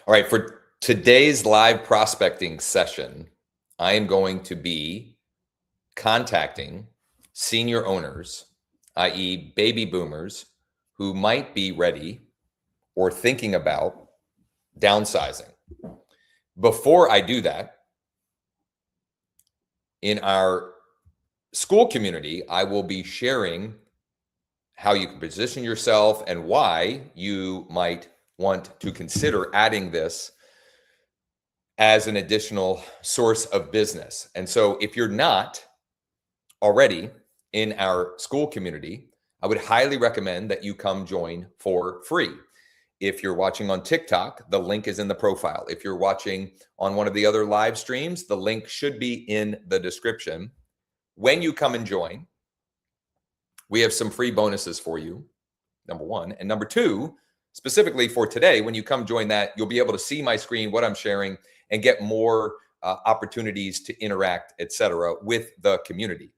All right, for today's live prospecting session, I am going to be contacting senior owners, i.e. baby boomers, who might be ready or thinking about downsizing. Before I do that, in our school community, I will be sharing how you can position yourself and why you might want to consider adding this as an additional source of business. And so if you're not already in our school community, I would highly recommend that you come join for free. If you're watching on TikTok, the link is in the profile. If you're watching on one of the other live streams, the link should be in the description. When you come and join, we have some free bonuses for you, number one. And number two, specifically for today, when you come join that, you'll be able to see my screen, what I'm sharing, and get more opportunities to interact, etc., with the community.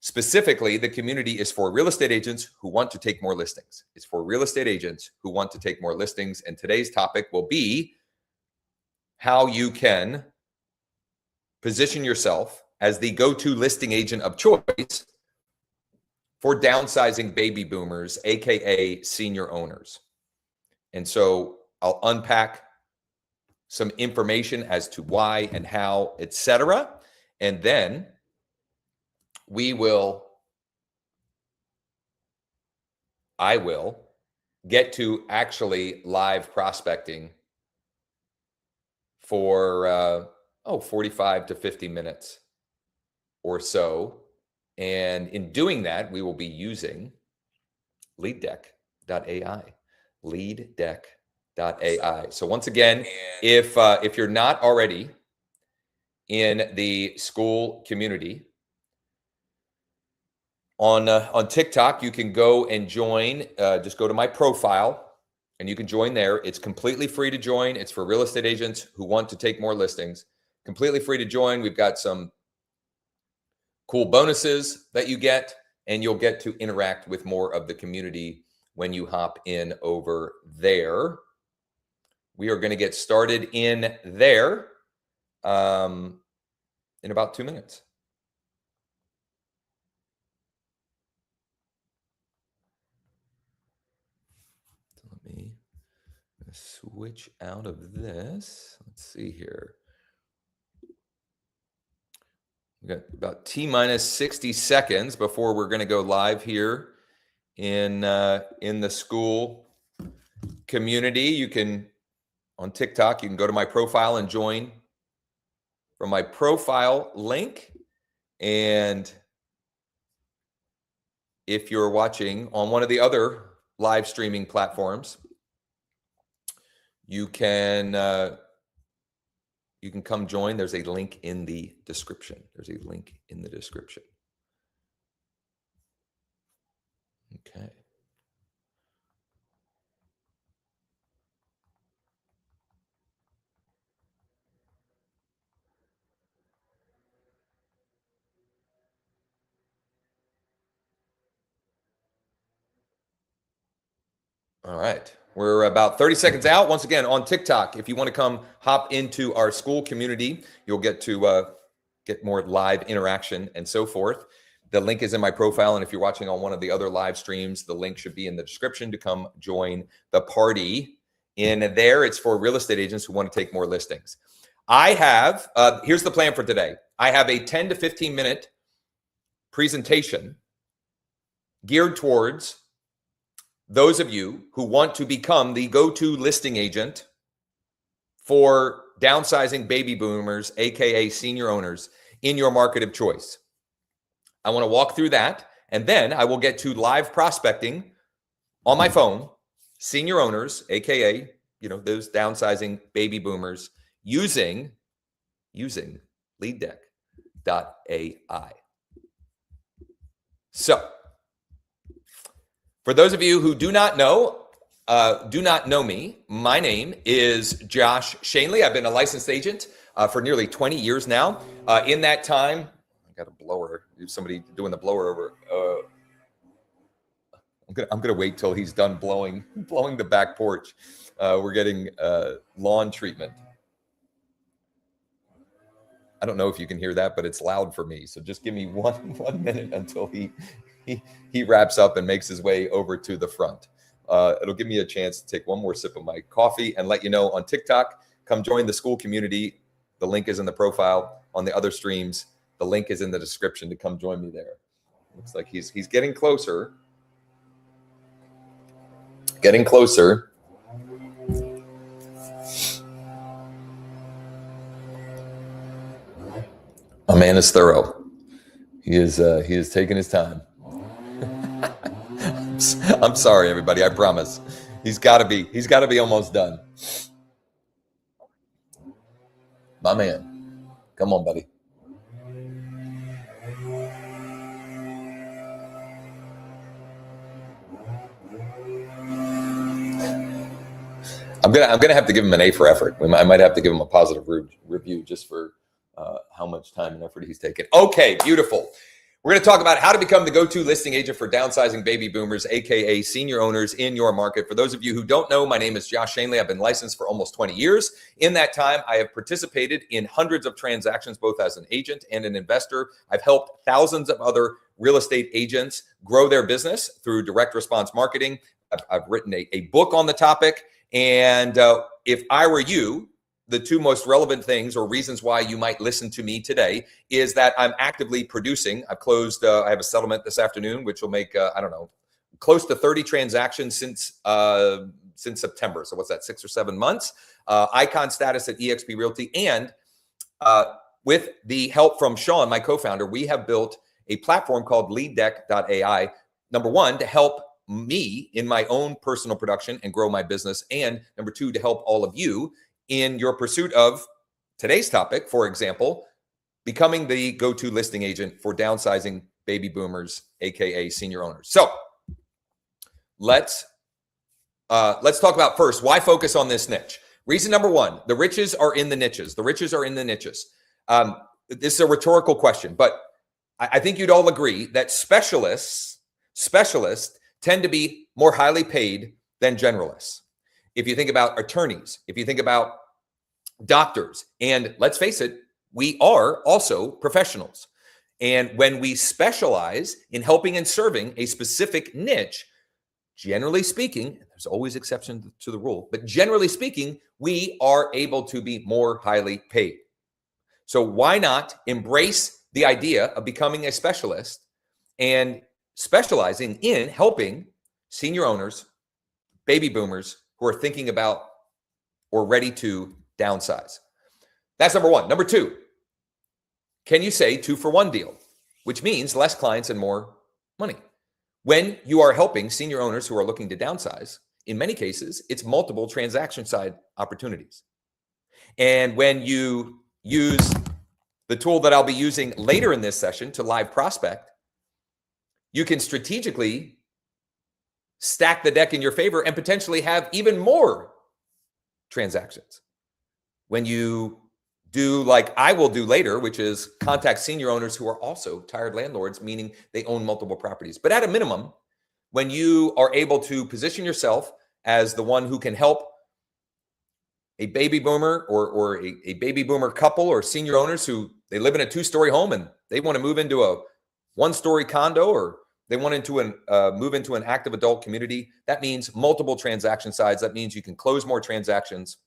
Specifically, the community is for real estate agents who want to take more listings. It's for real estate agents who want to take more listings. And today's topic will be how you can position yourself as the go-to listing agent of choice for downsizing baby boomers, AKA senior owners. And so I'll unpack some information as to why and how, etc. And then I will get to actually live prospecting for 45 to 50 minutes or so. And in doing that, we will be using leaddeck.ai. leaddeck.ai. So once again, if you're not already in the school community on TikTok, you can go and join. Just go to my profile and you can join there. It's completely free to join. It's for real estate agents who want to take more listings. Completely free to join. We've got some cool bonuses that you get, and you'll get to interact with more of the community when you hop in over there. We are going to get started in there in about 2 minutes. So let me switch out of this. Let's see here. We got about T-minus 60 seconds before we're going to go live here in the school community. You can, on TikTok, you can go to my profile and join from my profile link. And if you're watching on one of the other live streaming platforms, you can come join. There's a link in the description. Okay. All right. We're about 30 seconds out. Once again, on TikTok, if you want to come hop into our school community, you'll get to get more live interaction and so forth. The link is in my profile. And if you're watching on one of the other live streams, the link should be in the description to come join the party in there. It's for real estate agents who want to take more listings. I have, here's the plan for today. I have a 10 to 15 minute presentation geared towards those of you who want to become the go-to listing agent for downsizing baby boomers, AKA senior owners, in your market of choice. I want to walk through that, and then I will get to live prospecting on my phone, senior owners, AKA, those downsizing baby boomers, using leaddeck.ai. So, for those of you who do not know me, my name is Josh Shanley. I've been a licensed agent for nearly 20 years now. In that time, I got a blower. Somebody doing the blower over. I'm gonna wait till he's done blowing the back porch. We're getting lawn treatment. I don't know if you can hear that, but it's loud for me. So just give me one minute until he wraps up and makes his way over to the front. It'll give me a chance to take one more sip of my coffee and let you know on TikTok. Come join the school community. The link is in the profile. On the other streams, the link is in the description to come join me there. Looks like he's getting closer. Getting closer. My man is thorough. He is taking his time. I'm sorry, everybody. I promise. He's got to be almost done. My man. Come on, buddy. I'm gonna have to give him an A for effort. I might have to give him a positive review just for how much time and effort he's taken. Okay, beautiful. We're going to talk about how to become the go-to listing agent for downsizing baby boomers, aka senior owners in your market. For those of you who don't know, my name is Josh Shanley. I've been licensed for almost 20 years. In that time, I have participated in hundreds of transactions, both as an agent and an investor. I've helped thousands of other real estate agents grow their business through direct response marketing. I've written a book on the topic. And if I were you, the two most relevant things or reasons why you might listen to me today is that I'm actively producing. I've closed, I have a settlement this afternoon, which will make, close to 30 transactions since September. So what's that, 6 or 7 months? Icon status at eXp Realty. And with the help from Sean, my co-founder, we have built a platform called LeadDeck.ai. Number one, to help me in my own personal production and grow my business. And number two, to help all of you in your pursuit of today's topic, for example, becoming the go-to listing agent for downsizing baby boomers, aka senior owners. So let's talk about first, why focus on this niche? Reason number one, the riches are in the niches. The riches are in the niches. This is a rhetorical question, but I think you'd all agree that specialists tend to be more highly paid than generalists. If you think about attorneys, if you think about doctors, and let's face it, we are also professionals. And when we specialize in helping and serving a specific niche, generally speaking, there's always exceptions to the rule, but generally speaking, we are able to be more highly paid. So why not embrace the idea of becoming a specialist and specializing in helping senior owners, baby boomers who are thinking about or ready to downsize? That's number one. Number two, can you say 2-for-1 deal, which means less clients and more money? When you are helping senior owners who are looking to downsize, in many cases, it's multiple transaction side opportunities. And when you use the tool that I'll be using later in this session to live prospect, you can strategically stack the deck in your favor and potentially have even more transactions. When you do like I will do later, which is contact senior owners who are also tired landlords, meaning they own multiple properties. But at a minimum, when you are able to position yourself as the one who can help a baby boomer or a baby boomer couple or senior owners who they live in a 2-story home and they want to move into a 1-story condo, or they want to move into an active adult community, that means multiple transaction sides. That means you can close more transactions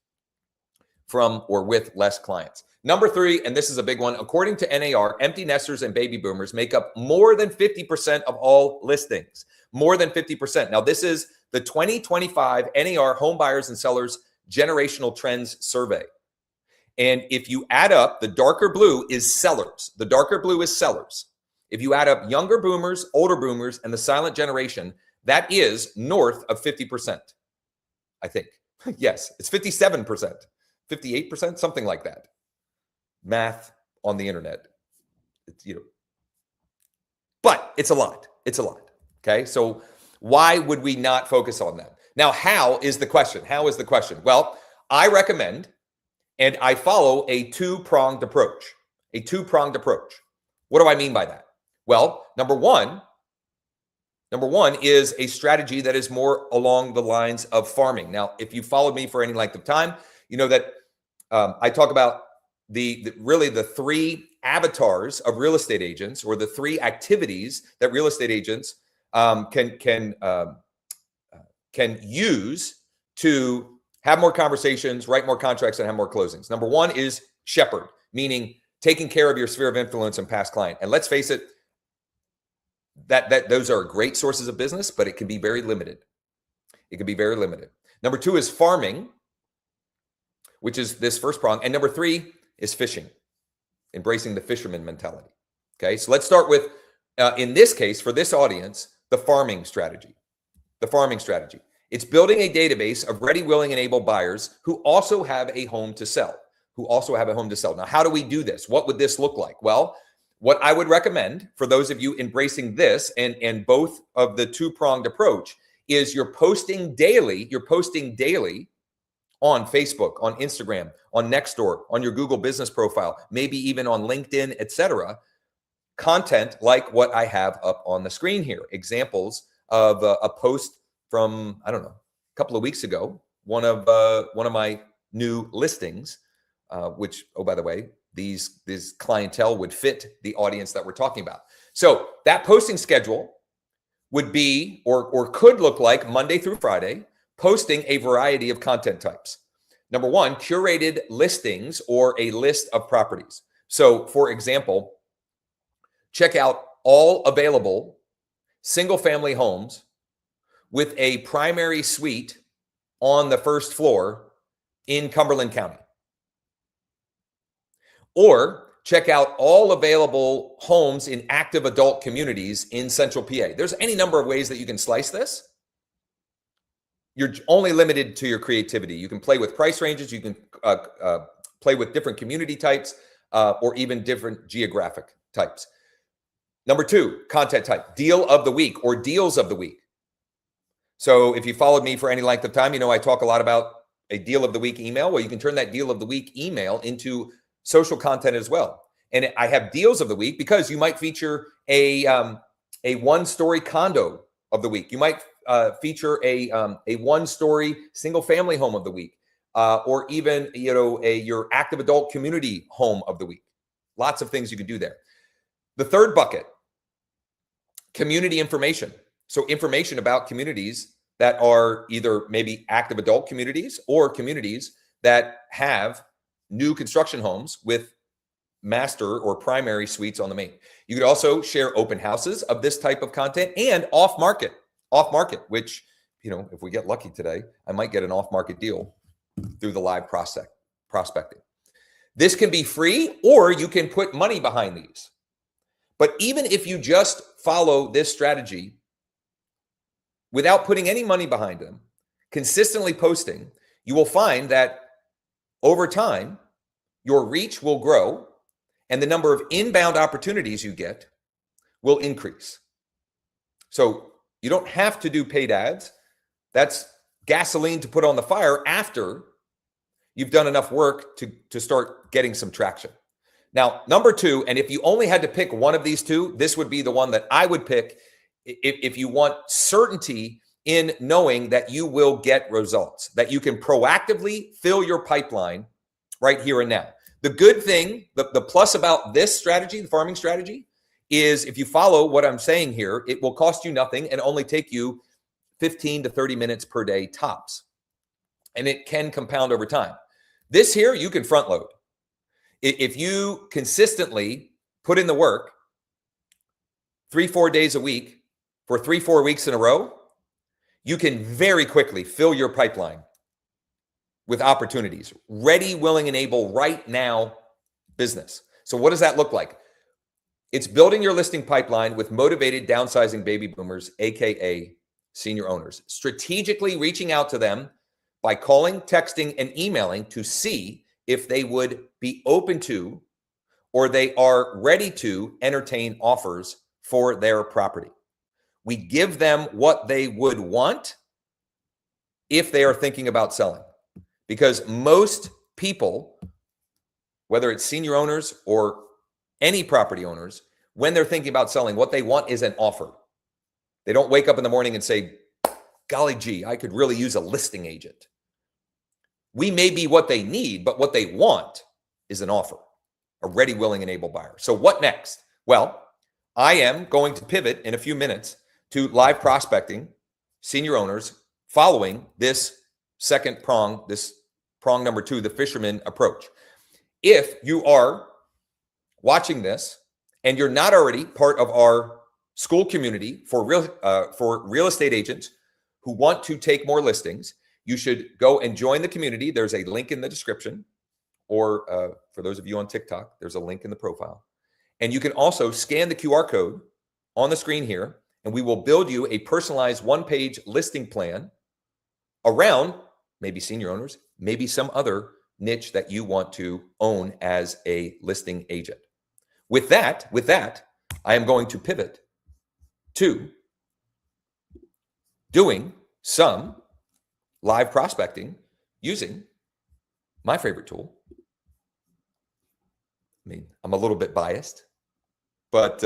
from or with less clients. Number three, and this is a big one, according to NAR, empty nesters and baby boomers make up more than 50% of all listings. More than 50%. Now, this is the 2025 NAR Home Buyers and Sellers Generational Trends Survey. And if you add up, the darker blue is sellers. The darker blue is sellers. If you add up younger boomers, older boomers, and the silent generation, that is north of 50%, I think. Yes, it's 57%. 58%, something like that. Math on the internet. It's, but it's a lot. It's a lot. Okay. So why would we not focus on that? Now, how is the question? How is the question? Well, I recommend and I follow a two-pronged approach. A two-pronged approach. What do I mean by that? Well, number one, Number one is a strategy that is more along the lines of farming. Now, if you followed me for any length of time, you know that I talk about really the three avatars of real estate agents, or the three activities that real estate agents can use to have more conversations, write more contracts, and have more closings. Number one is shepherd, meaning taking care of your sphere of influence and past client. And let's face it, that those are great sources of business, but it can be very limited. It can be very limited. Number two is farming, which is this first prong. And number three is fishing, embracing the fisherman mentality. Okay, so let's start with, in this case, for this audience, the farming strategy. The farming strategy. It's building a database of ready, willing, and able buyers who also have a home to sell. Now, how do we do this? What would this look like? Well, what I would recommend for those of you embracing this and both of the two-pronged approach is you're posting daily on Facebook, on Instagram, on Nextdoor, on your Google business profile, maybe even on LinkedIn, etc. Content like what I have up on the screen here. Examples of a post from, I don't know, a couple of weeks ago, one of my new listings, which, oh, by the way, this clientele would fit the audience that we're talking about. So that posting schedule would be, or could look like, Monday through Friday, posting a variety of content types. Number one, curated listings or a list of properties. So for example, check out all available single-family homes with a primary suite on the first floor in Cumberland County. Or check out all available homes in active adult communities in Central PA. There's any number of ways that you can slice this. You're only limited to your creativity. You can play with price ranges. You can play with different community types or even different geographic types. Number two, content type, deal of the week or deals of the week. So if you followed me for any length of time, you know I talk a lot about a deal of the week email. Well, you can turn that deal of the week email into social content as well. And I have deals of the week because you might feature a one-story condo of the week. You might feature a one-story single-family home of the week, or even your active adult community home of the week. Lots of things you can do there. The third bucket, community information. So information about communities that are either maybe active adult communities or communities that have new construction homes with master or primary suites on the main. You could also share open houses of this type of content and off market, which, if we get lucky today, I might get an off market deal through the live prospecting. This can be free, or you can put money behind these. But even if you just follow this strategy without putting any money behind them, consistently posting, you will find that over time, your reach will grow and the number of inbound opportunities you get will increase. So you don't have to do paid ads. That's gasoline to put on the fire after you've done enough work to start getting some traction. Now, number two, and if you only had to pick one of these two, this would be the one that I would pick if you want certainty in knowing that you will get results, that you can proactively fill your pipeline right here and now. The good thing, the plus about this strategy, the farming strategy, is if you follow what I'm saying here, it will cost you nothing and only take you 15 to 30 minutes per day tops. And it can compound over time. This here, you can front load. If you consistently put in the work 3-4 days a week for 3-4 weeks in a row, you can very quickly fill your pipeline with opportunities, ready, willing, and able right now business. So what does that look like? It's building your listing pipeline with motivated downsizing baby boomers, AKA senior owners, strategically reaching out to them by calling, texting, and emailing to see if they would be open to, or they are ready to entertain offers for their property. We give them what they would want if they are thinking about selling. Because most people, whether it's senior owners or any property owners, when they're thinking about selling, what they want is an offer. They don't wake up in the morning and say, golly gee, I could really use a listing agent. We may be what they need, but what they want is an offer, a ready, willing, and able buyer. So what next? Well, I am going to pivot in a few minutes to live prospecting senior owners following this second prong, this prong number 2, the fisherman approach. If you are watching this and you're not already part of our school community for real estate agents who want to take more listings, you should go and join the community. There's a link in the description, or for those of you on TikTok, there's a link in the profile. And you can also scan the QR code on the screen here, and we will build you a personalized one-page listing plan around maybe senior owners, maybe some other niche that you want to own as a listing agent. With that, I am going to pivot to doing some live prospecting using my favorite tool. I mean, I'm a little bit biased, but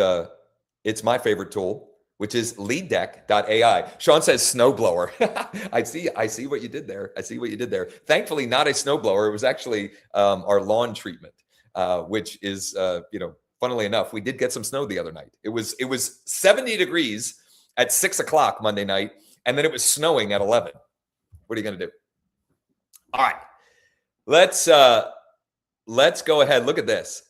it's my favorite tool, which is leaddeck.ai. Sean says snowblower. I see what you did there. Thankfully, not a snowblower. It was actually our lawn treatment, which is, funnily enough, we did get some snow the other night. It was 70 degrees at 6 o'clock Monday night, and then it was snowing at 11. What are you going to do? All right, let's go ahead. Look at this.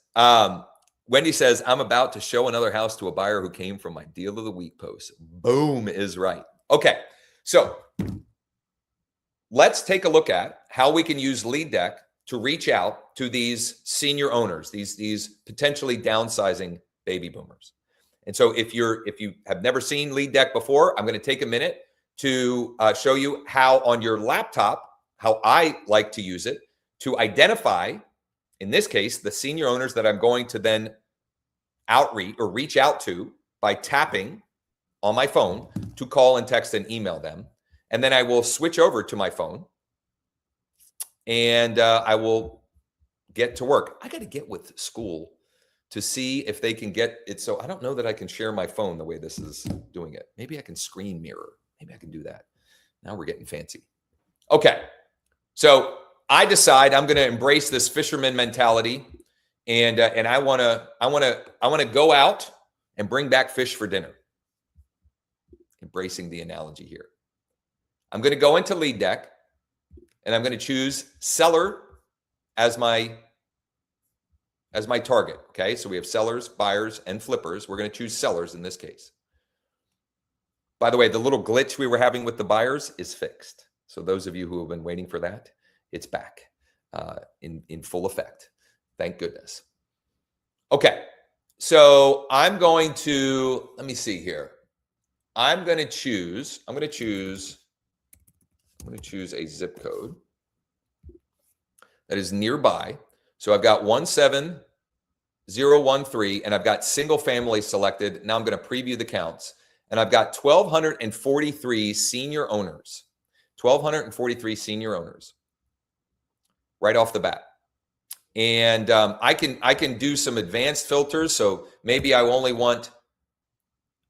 Wendy says, I'm about to show another house to a buyer who came from my deal of the week post. Boom is right. Okay, so let's take a look at how we can use LeadDeck to reach out to these senior owners, these potentially downsizing baby boomers. And so if you have never seen LeadDeck before, I'm going to take a minute to show you how on your laptop, how I like to use it to identify, in this case, the senior owners that I'm going to then reach out to by tapping on my phone to call and text and email them. And then I will switch over to my phone and I will get to work. I got to get with school to see if they can get it. So I don't know that I can share my phone the way this is doing it. Maybe I can screen mirror. Maybe I can do that. Now we're getting fancy. Okay. So I decide I'm going to embrace this fisherman mentality, and I want to go out and bring back fish for dinner. Embracing the analogy here. I'm going to go into LeadDeck, and I'm going to choose seller as my target. Okay, so we have sellers, buyers, and flippers. We're going to choose sellers in this case. By the way, the little glitch we were having with the buyers is fixed. So those of you who have been waiting for that, it's back in full effect. Thank goodness. Okay, so I'm going to, let me see here. I'm going to choose a zip code that is nearby. So I've got 17013 and I've got single family selected. Now I'm going to preview the counts, and I've got 1,243 senior owners. 1,243 senior owners right off the bat. And I can do some advanced filters. So maybe I only want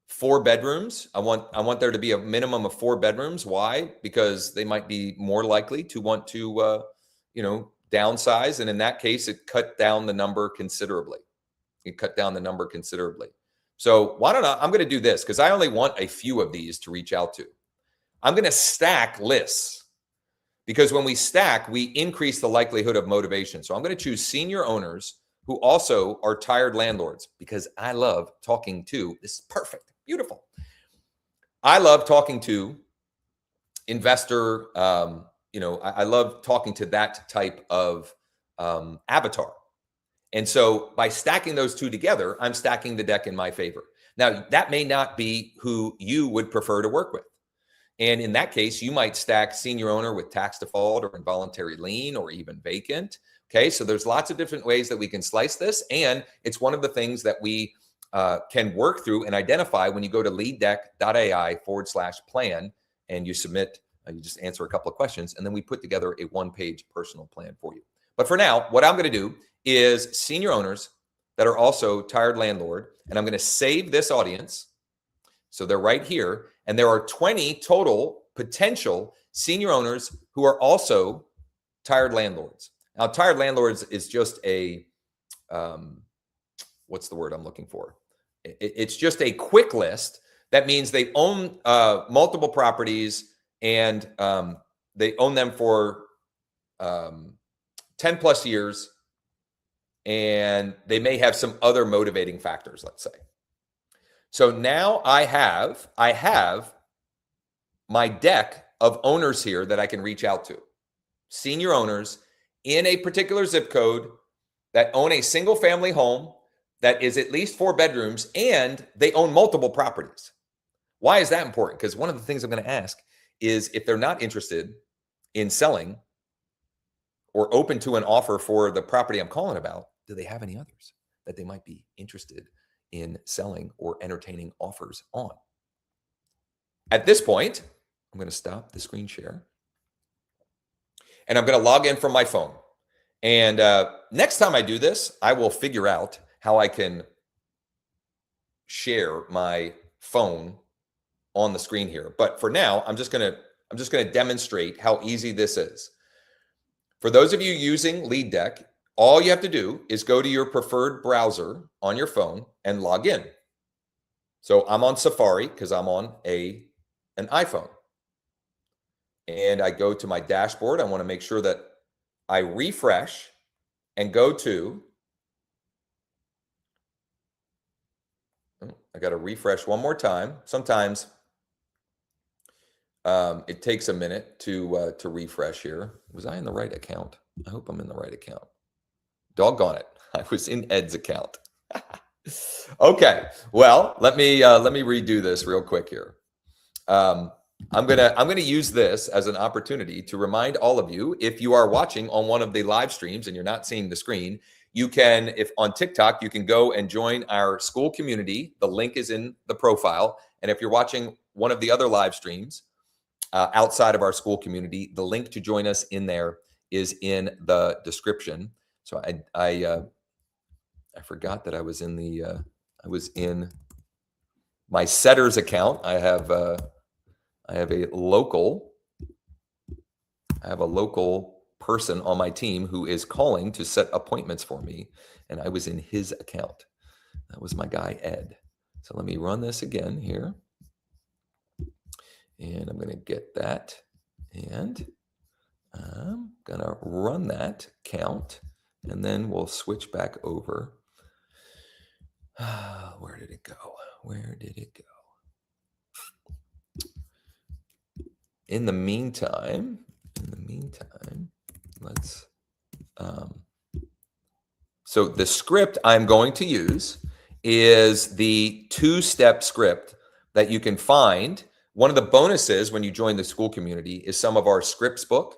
4 bedrooms. I want there to be a minimum of 4 bedrooms. Why? Because they might be more likely to want to downsize, and in that case, it cut down the number considerably. So why don't I'm going to do this because I only want a few of these to reach out to. I'm going to stack lists, because when we stack, we increase the likelihood of motivation. So I'm going to choose senior owners who also are tired landlords, because I love talking to, this is perfect, beautiful. I love talking to investor, I love talking to that type of avatar. And so by stacking those two together, I'm stacking the deck in my favor. Now, that may not be who you would prefer to work with. And in that case, you might stack senior owner with tax default or involuntary lien or even vacant. Okay, so there's lots of different ways that we can slice this. And it's one of the things that we can work through and identify when you go to leaddeck.ai/plan and you submit, you just answer a couple of questions, and then we put together a one-page personal plan for you. But for now, what I'm going to do is senior owners that are also tired landlord, and I'm going to save this audience So they're right here. And there are 20 total potential senior owners who are also tired landlords. Now, tired landlords is just a, what's the word I'm looking for? It's just a quick list. That means they own multiple properties and they own them for 10 plus years. And they may have some other motivating factors, let's say. So now I have my deck of owners here that I can reach out to. Senior owners in a particular zip code that own a single family home that is at least 4 bedrooms and they own multiple properties. Why is that important? Because one of the things I'm going to ask is if they're not interested in selling or open to an offer for the property I'm calling about, do they have any others that they might be interested in selling or entertaining offers on? At this point, I'm going to stop the screen share and I'm going to log in from my phone. And next time I do this, I will figure out how I can share my phone on the screen here. But for now, I'm just going to demonstrate how easy this is. For those of you using Lead Deck, all you have to do is go to your preferred browser on your phone and log in. So I'm on Safari because I'm on an iPhone. And I go to my dashboard. I want to make sure that I refresh and go to, I got to refresh one more time. Sometimes it takes a minute to refresh here. Was I in the right account? I hope I'm in the right account. Doggone it. I was in Ed's account. Okay. Well, let me redo this real quick here. I'm gonna use this as an opportunity to remind all of you, if you are watching on one of the live streams and you're not seeing the screen, you can, if on TikTok, you can go and join our school community. The link is in the profile. And if you're watching one of the other live streams outside of our school community, the link to join us in there is in the description. So I forgot that I was in my setters account. I have a local person on my team who is calling to set appointments for me, and I was in his account. That was my guy, Ed. So let me run this again here. And I'm going to get that. And I'm going to run that count, and then we'll switch back over. Where did it go? Where did it go? In the meantime, let's, so the script I'm going to use is the 2-step script that you can find. One of the bonuses when you join the school community is some of our scripts book.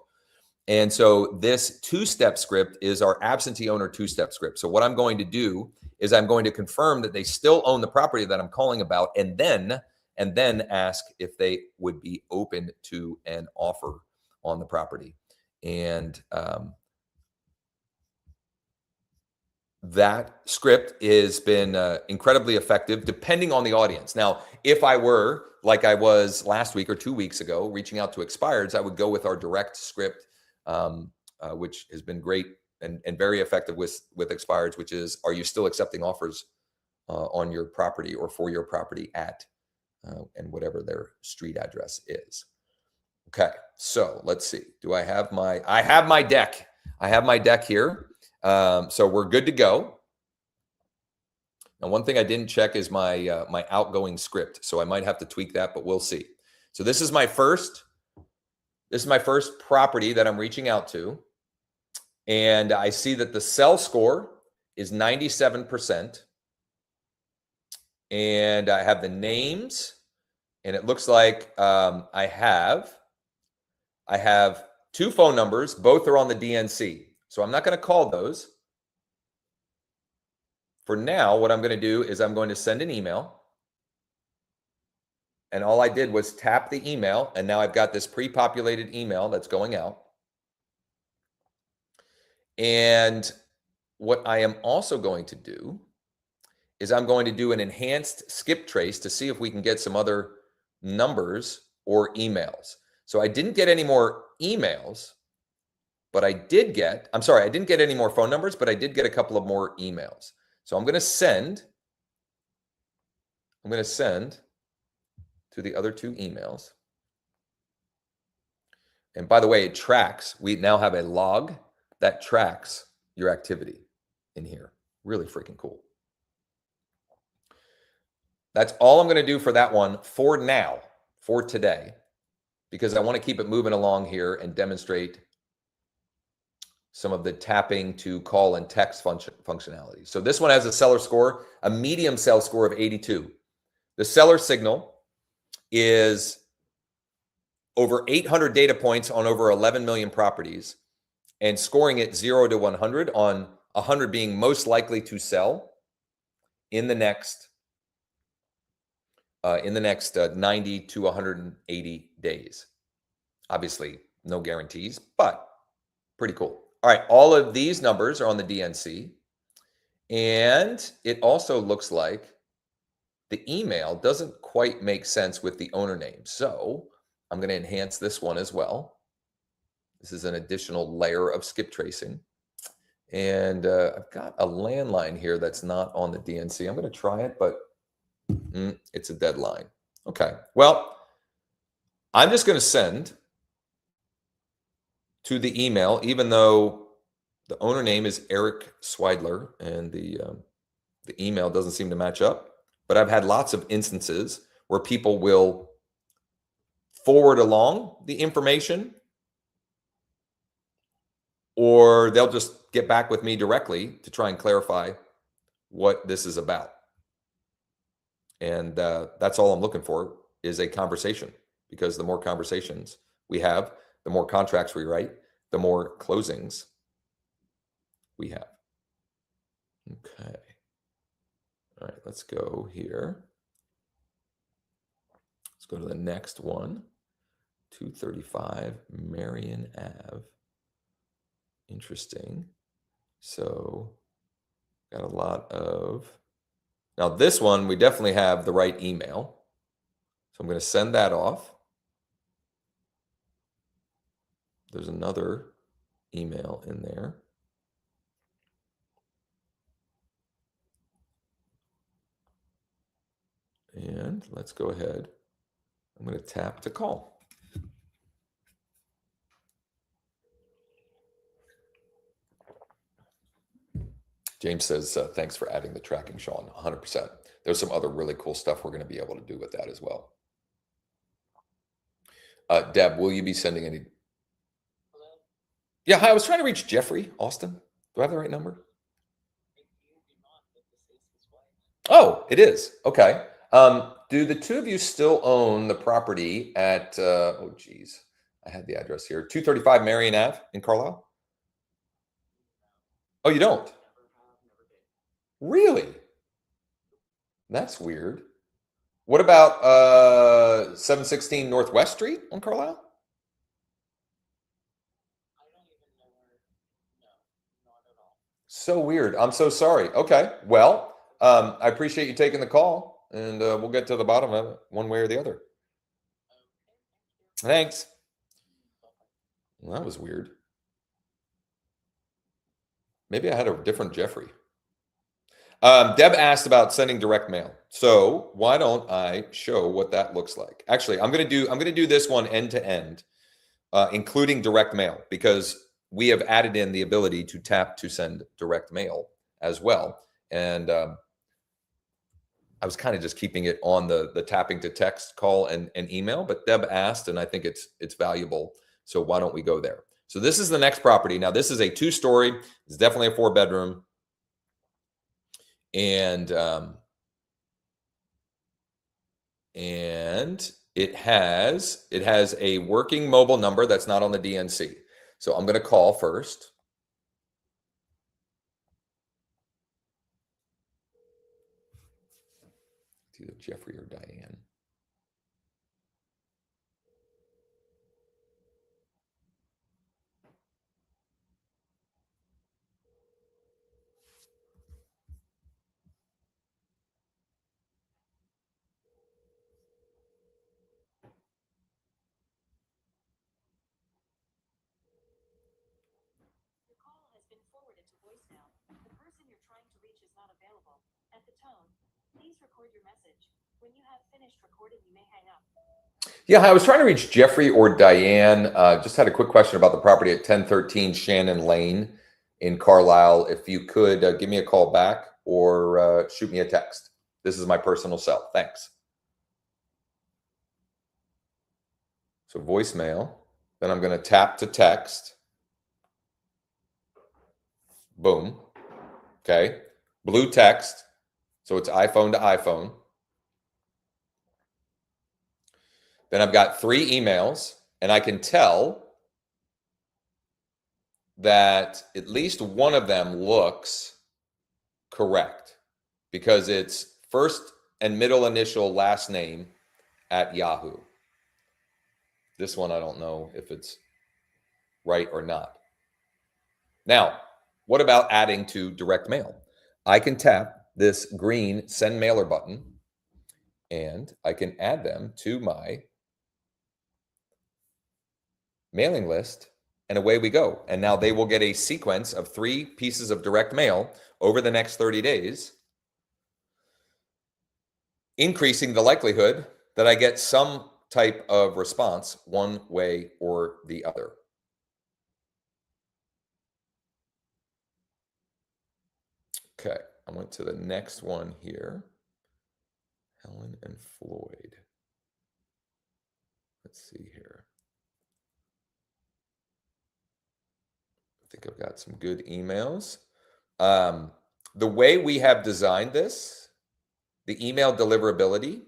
And so this 2-step script is our absentee owner 2-step script. So what I'm going to do is I'm going to confirm that they still own the property that I'm calling about, and then ask if they would be open to an offer on the property. And that script has been incredibly effective depending on the audience. Now, if I were, like I was last week or 2 weeks ago, reaching out to expireds, I would go with our direct script, which has been great and very effective with expireds, which is, are you still accepting offers on your property or for your property at and whatever their street address is. Okay, so let's see. I have my deck. I have my deck here. So we're good to go. Now, one thing I didn't check is my my outgoing script, so I might have to tweak that, but we'll see. So this is my first property that I'm reaching out to, and I see that the sell score is 97%. And I have the names, and it looks like I have 2 phone numbers. Both are on the DNC. So I'm not going to call those. For now, what I'm going to do is I'm going to send an email. And all I did was tap the email, and now I've got this pre-populated email that's going out. And what I am also going to do is I'm going to do an enhanced skip trace to see if we can get some other numbers or emails. So I didn't get any more emails, but I did get, I'm sorry, I didn't get any more phone numbers, but I did get a couple of more emails. So I'm going to send to the other two emails. And by the way, it tracks. We now have a log that tracks your activity in here. Really freaking cool. That's all I'm going to do for that one for now, for today, because I want to keep it moving along here and demonstrate some of the tapping to call and text functionality. So this one has a seller score, a medium sell score of 82. The seller signal is over 800 data points on over 11 million properties and scoring it 0 to 100, on 100 being most likely to sell in the next 90 to 180 days. Obviously, no guarantees, but pretty cool. All right, all of these numbers are on the DNC, and it also looks like the email doesn't quite make sense with the owner name. So I'm going to enhance this one as well. This is an additional layer of skip tracing. And I've got a landline here that's not on the DNC. I'm going to try it, but it's a deadline. Okay, well, I'm just going to send to the email, even though the owner name is Eric Swidler and the email doesn't seem to match up. But I've had lots of instances where people will forward along the information, or they'll just get back with me directly to try and clarify what this is about. And that's all I'm looking for, is a conversation, because the more conversations we have, the more contracts we write, the more closings we have. Okay. All right, let's go here. Let's go to the next one. 235 Marion Ave. Interesting. So got a lot of, now this one, we definitely have the right email. So I'm going to send that off. There's another email in there. And let's go ahead. I'm going to tap to call. James says, thanks for adding the tracking, Sean. 100%. There's some other really cool stuff we're going to be able to do with that as well. Deb, will you be sending any? Yeah, hi, I was trying to reach Jeffrey Austin. Do I have the right number? Oh, it is. Okay. Do the two of you still own the property at, oh, geez, I had the address here, 235 Marion Ave in Carlisle? Oh, you don't? Really? That's weird. What about 716 Northwest Street on Carlisle? So weird. I'm so sorry. Okay. Well, I appreciate you taking the call, and we'll get to the bottom of it one way or the other. Thanks. Well, that was weird. Maybe I had a different Jeffrey. Deb asked about sending direct mail. So why don't I show what that looks like? Actually, I'm gonna do this one end to end, including direct mail, because we have added in the ability to tap to send direct mail as well. And I was kind of just keeping it on the tapping to text, call, and email, but Deb asked, and I think it's valuable. So why don't we go there? So this is the next property. Now this is a 2-story. It's definitely a 4-bedroom. And it has a working mobile number that's not on the DNC. So I'm going to call first. It's either Jeffrey or Diane. Yeah, I was trying to reach Jeffrey or Diane. Just had a quick question about the property at 1013 Shannon Lane in Carlisle. If you could give me a call back or shoot me a text. This is my personal cell. Thanks. So voicemail. Then I'm going to tap to text. Boom. Okay. Blue text. So it's iPhone to iPhone. Then I've got 3 emails, and I can tell that at least one of them looks correct because it's first and middle initial last name at Yahoo. This one, I don't know if it's right or not. Now, what about adding to direct mail? I can tap this green send mailer button and I can add them to my mailing list, and away we go. And now they will get a sequence of 3 pieces of direct mail over the next 30 days, increasing the likelihood that I get some type of response one way or the other. Okay, I went to the next one here. Helen and Floyd. Let's see here. I think I've got some good emails. The way we have designed this, the email deliverability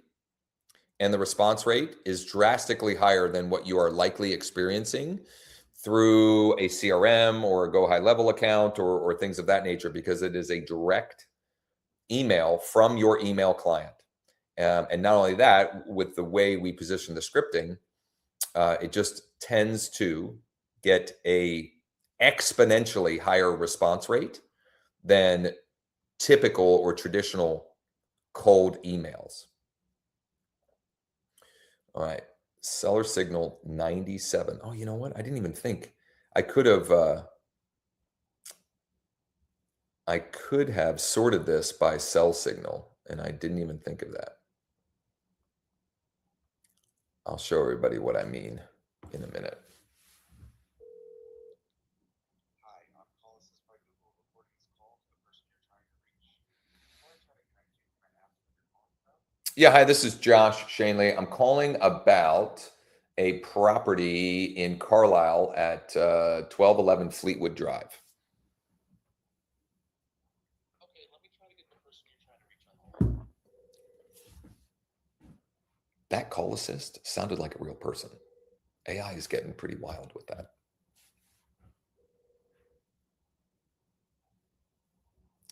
and the response rate is drastically higher than what you are likely experiencing through a CRM or a Go High Level account or things of that nature, because it is a direct email from your email client. And not only that, with the way we position the scripting, it just tends to get a exponentially higher response rate than typical or traditional cold emails. All right, seller signal 97. Oh, you know what? I didn't even think I could have sorted this by sell signal, and I didn't even think of that. I'll show everybody what I mean in a minute. Yeah, hi, this is Josh Shanley. I'm calling about a property in Carlisle at 1211 Fleetwood Drive. That call assist sounded like a real person. AI is getting pretty wild with that.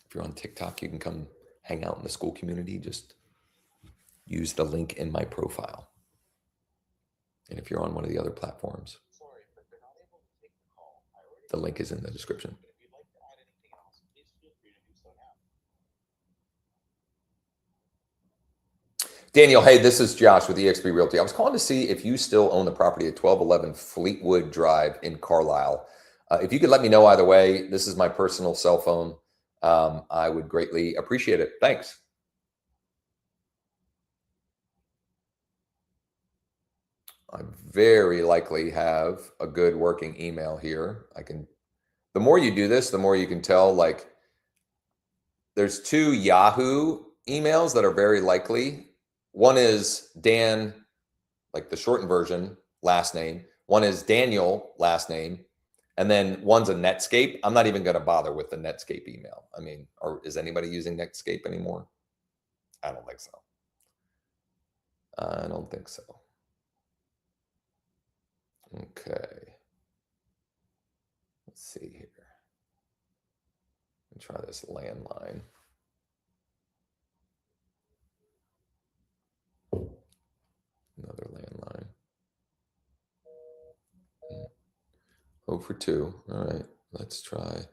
If you're on TikTok, you can come hang out in the school community. Just use the link in my profile. And if you're on one of the other platforms, the link is in the description. Daniel, hey, this is Josh with eXp Realty. I was calling to see if you still own the property at 1211 Fleetwood Drive in Carlisle. If you could let me know either way, this is my personal cell phone. I would greatly appreciate it. Thanks. I very likely have a good working email here. The more you do this, the more you can tell, like, there's 2 Yahoo emails that are very likely. One is Dan, like the shortened version, last name. One is Daniel, last name. And then one's a Netscape. I'm not even going to bother with the Netscape email. I mean, is anybody using Netscape anymore? I don't think so. I don't think so. Okay. Let's see here. Let me try this landline. Another landline. 0 for 2. All right, let's try.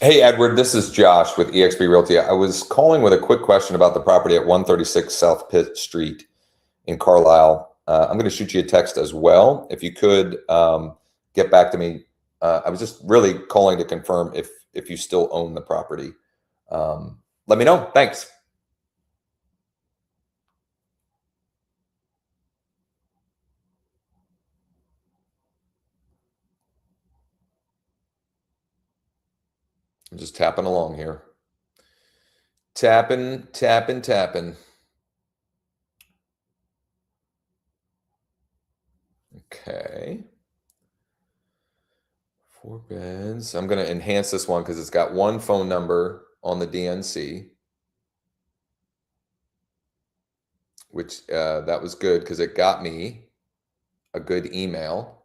Hey, Edward, this is Josh with eXp Realty. I was calling with a quick question about the property at 136 South Pitt Street in Carlisle. I'm going to shoot you a text as well. If you could get back to me. I was just really calling to confirm if you still own the property. Let me know. Thanks. I'm just tapping along here. Tapping, tapping, tapping. Okay. 4 beds. I'm going to enhance this one because it's got one phone number on the DNC, which that was good because it got me a good email.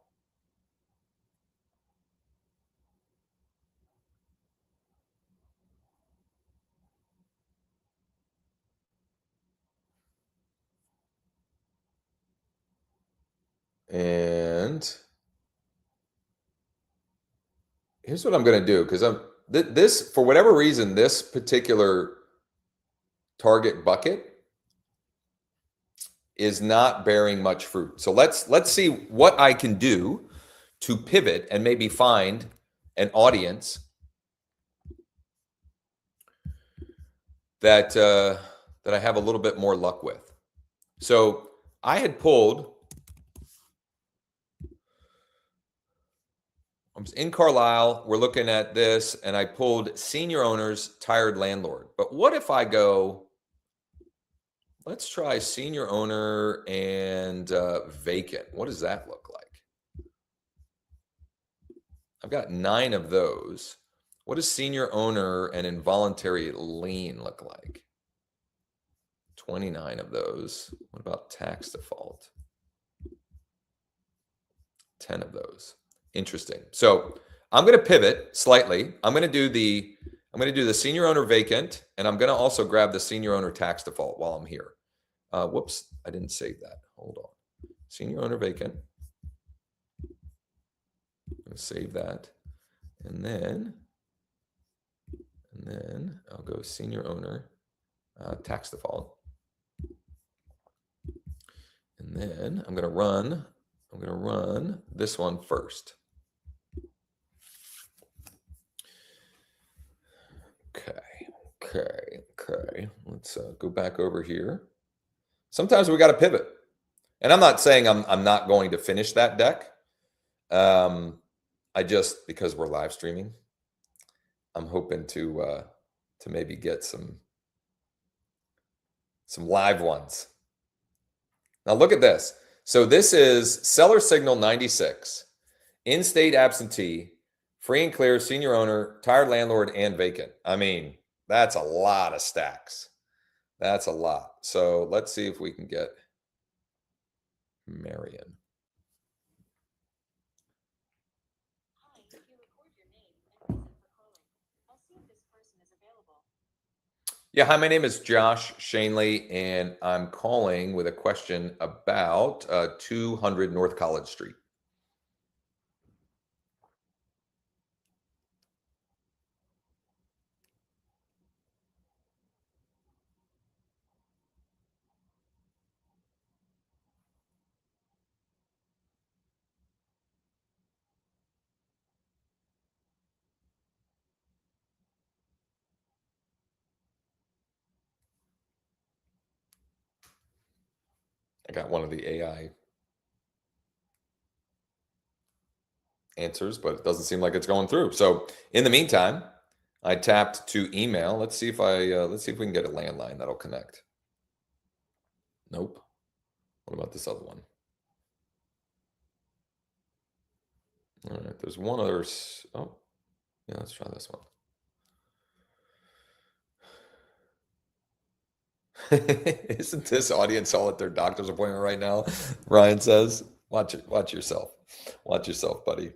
And here's what I'm going to do, because this, for whatever reason, this particular target bucket is not bearing much fruit. So let's see what I can do to pivot and maybe find an audience that that I have a little bit more luck with. So I had pulled, I was in Carlisle, we're looking at this, and I pulled senior owners, tired landlord. But what if I go, let's try senior owner and vacant. What does that look like? I've got 9 of those. What does senior owner and involuntary lien look like? 29 of those. What about tax default? 10 of those. Interesting. So I'm going to pivot slightly. I'm going to do the senior owner vacant, and I'm going to also grab the senior owner tax default while I'm here. Whoops, I didn't save that. Hold on. Senior owner vacant. I'm going to save that. And then I'll go senior owner tax default. And then I'm going to run this one first. Okay. Let's go back over here. Sometimes we got to pivot. And I'm not saying I'm not going to finish that deck. I just, because we're live streaming, I'm hoping to maybe get some live ones. Now look at this. So this is seller signal 96, in-state absentee, free and clear, senior owner, tired landlord, and vacant. I mean, that's a lot of stacks. That's a lot. So let's see if we can get Marion. Yeah, hi, my name is Josh Shanley, and I'm calling with a question about 200 North College Street. I got one of the AI answers, but it doesn't seem like it's going through. So in the meantime, I tapped to email. Let's see if let's see if we can get a landline that'll connect. Nope. What about this other one? All right, there's one other. Oh, yeah, let's try this one. Isn't this audience all at their doctor's appointment right now? Ryan says, watch yourself. Watch yourself, buddy.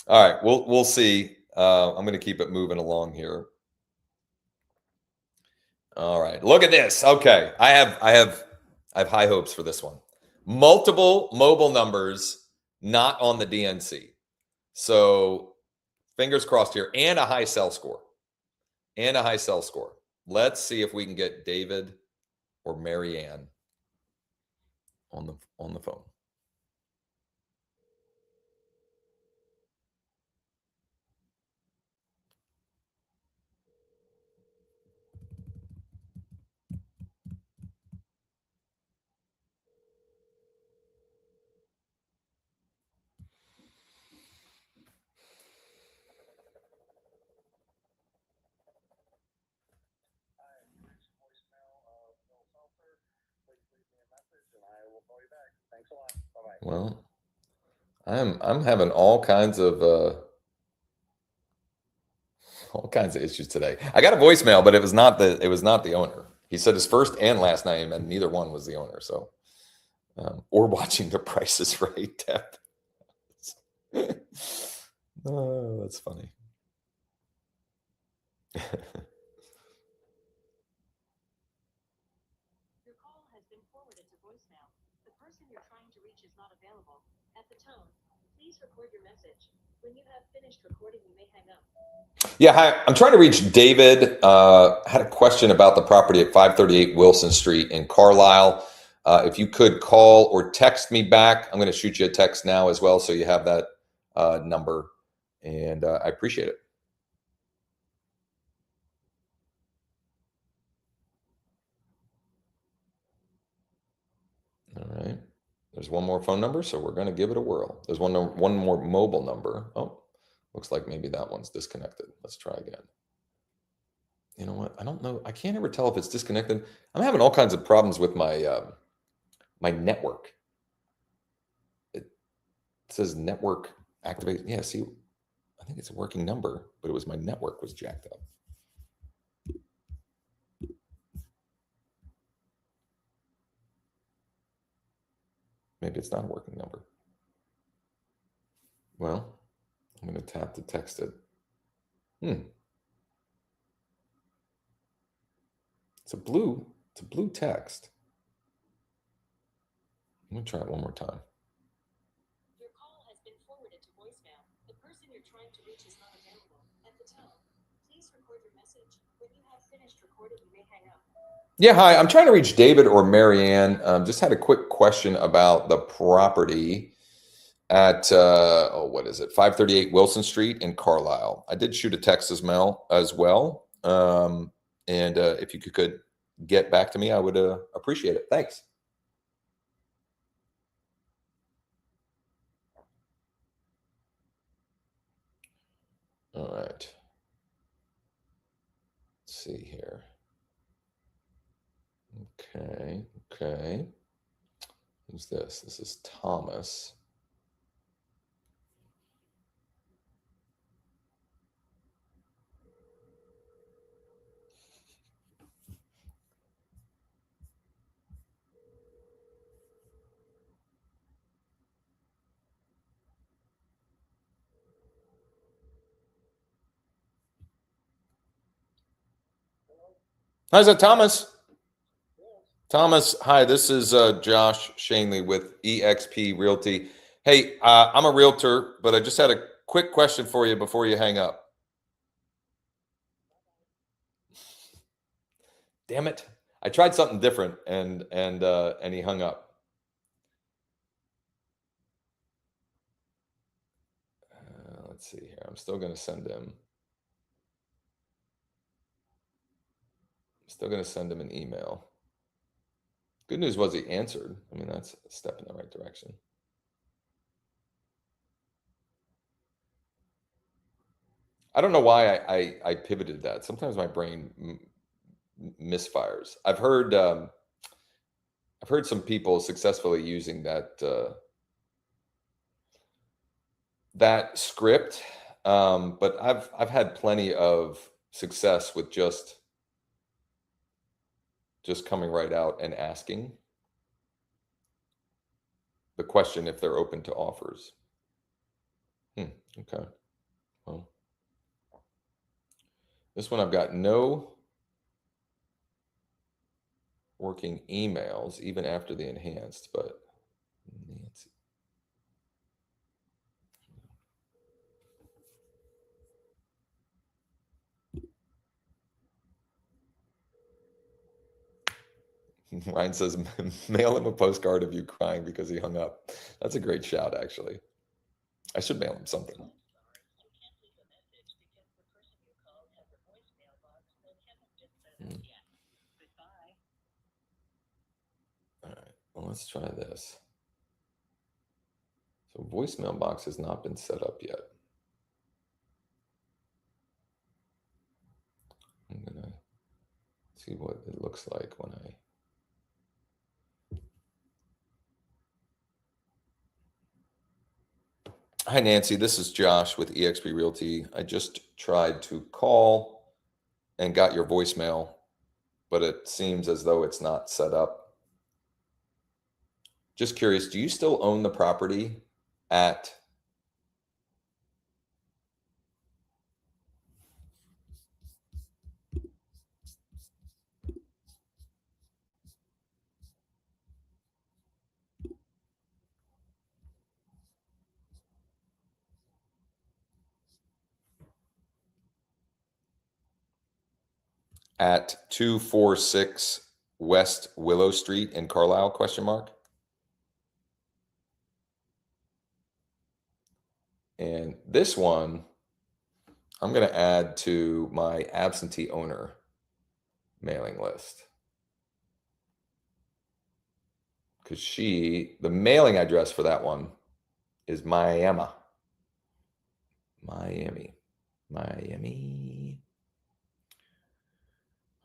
All right, we'll see. I'm going to keep it moving along here. All right. Look at this. Okay. I have high hopes for this one. Multiple mobile numbers not on the DNC. So fingers crossed here, and a high sell score. And a high sell score. Let's see if we can get David or Marianne on the phone. Well, I'm having all kinds of issues today. I got a voicemail, but it was not the owner. He said his first and last name, and neither one was the owner. So, or watching The Price is Right. Oh, that's funny. Your call has been forwarded to voicemail. The person you're trying to reach is not available. At the tone, please record your message. When you have finished recording, you may hang up. Yeah, hi. I'm trying to reach David. Had a question about the property at 538 Wilson Street in Carlisle. If you could call or text me back, I'm going to shoot you a text now as well, so you have that number, and I appreciate it. All right. There's one more phone number, so we're going to give it a whirl. There's one more mobile number. Oh, looks like maybe that one's disconnected. Let's try again. You know what? I don't know. I can't ever tell if it's disconnected. I'm having all kinds of problems with my my network. It says network activate. Yeah, see, I think it's a working number, but it was my network was jacked up. Maybe it's not a working number. Well, I'm going to tap to text it. It's a blue text. I'm going to try it one more time. Your call has been forwarded to voicemail. The person you're trying to reach is not available. At the tone, please record your message. When you have finished recording, you may hang up. Yeah, hi. I'm trying to reach David or Marianne. Just had a quick question about the property at what is it? 538 Wilson Street in Carlisle. I did shoot a text as well. And if you could get back to me, I would appreciate it. Thanks. All right. Let's see here. Okay. Who's this? This is Thomas. Hi, is that Thomas? Thomas, hi, this is Josh Shanley with eXp Realty. Hey, I'm a realtor, but I just had a quick question for you before you hang up. Damn it. I tried something different and he hung up. Let's see here. I'm still going to send him. An email. Good news was he answered. I mean, that's a step in the right direction. I don't know why I pivoted that. Sometimes my brain misfires. I've heard some people successfully using that that script, but I've had plenty of success with just coming right out and asking the question if they're open to offers. Okay. Well, this one I've got no working emails even after the enhanced, but Nancy. Ryan says, mail him a postcard of you crying because he hung up. That's a great shout, actually. I should mail him something. All right, well, let's try this. So voicemail box has not been set up yet. I'm gonna see what it looks like when I. Hi, Nancy. This is Josh with eXp Realty. I just tried to call and got your voicemail, but it seems as though it's not set up. Just curious, do you still own the property at at 246 West Willow Street in Carlisle, question mark? And this one, I'm going to add to my absentee owner mailing list. Because the mailing address for that one is Miami.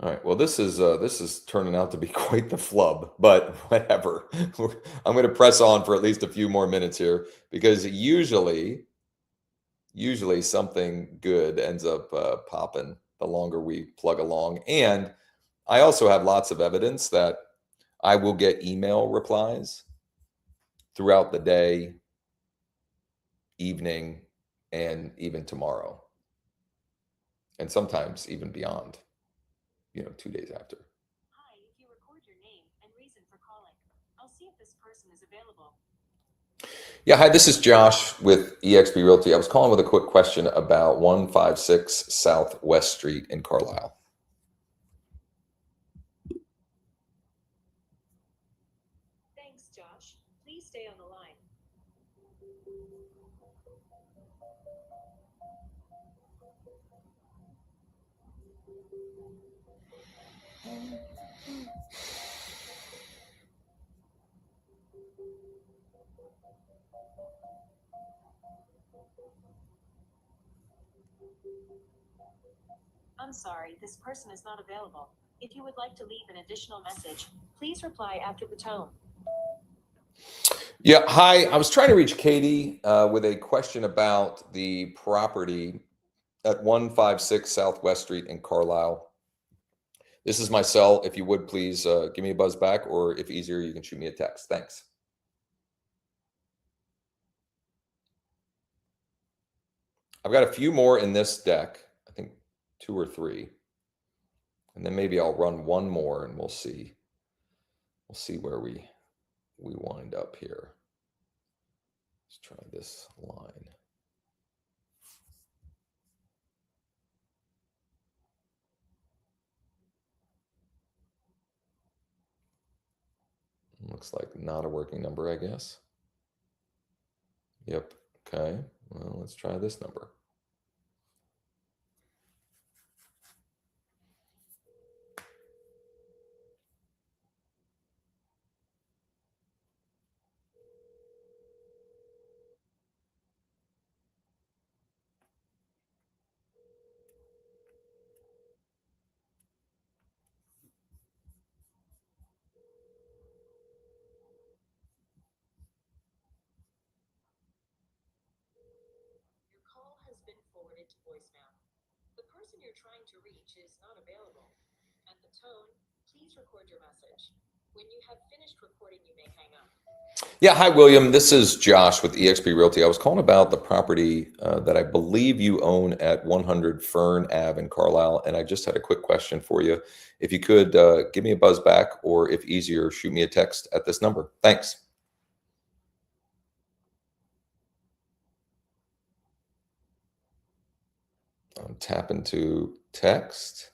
All right. Well, this is turning out to be quite the flub, but whatever. I'm going to press on for at least a few more minutes here because usually something good ends up popping the longer we plug along. And I also have lots of evidence that I will get email replies throughout the day, evening, and even tomorrow. And sometimes even beyond, 2 days after. Hi, if you record your name and reason for calling, I'll see if this person is available. Yeah, hi, this is Josh with eXp Realty. I was calling with a quick question about 156 South West Street in Carlisle. Thanks, Josh. Please stay on the line. I'm sorry, this person is not available. If you would like to leave an additional message, please reply after the tone. Yeah, hi. I was trying to reach Katie with a question about the property at 156 Southwest Street in Carlisle. This is my cell. If you would, please give me a buzz back, or if easier, you can shoot me a text. Thanks. I've got a few more in this deck. I think 2 or 3. And then maybe I'll run one more and we'll see. We'll see where we wind up here. Let's try this line. Looks like not a working number, I guess. Yep. Okay. Well, let's try this number. Your call has been forwarded to voicemail. The person you're trying to reach is not available. At the tone, please record your message. When you have finished recording, you may hang up. Yeah, hi, William. This is Josh with eXp Realty. I was calling about the property that I believe you own at 100 Fern Ave in Carlisle, and I just had a quick question for you. If you could give me a buzz back, or if easier, shoot me a text at this number. Thanks. I'm tapping to text.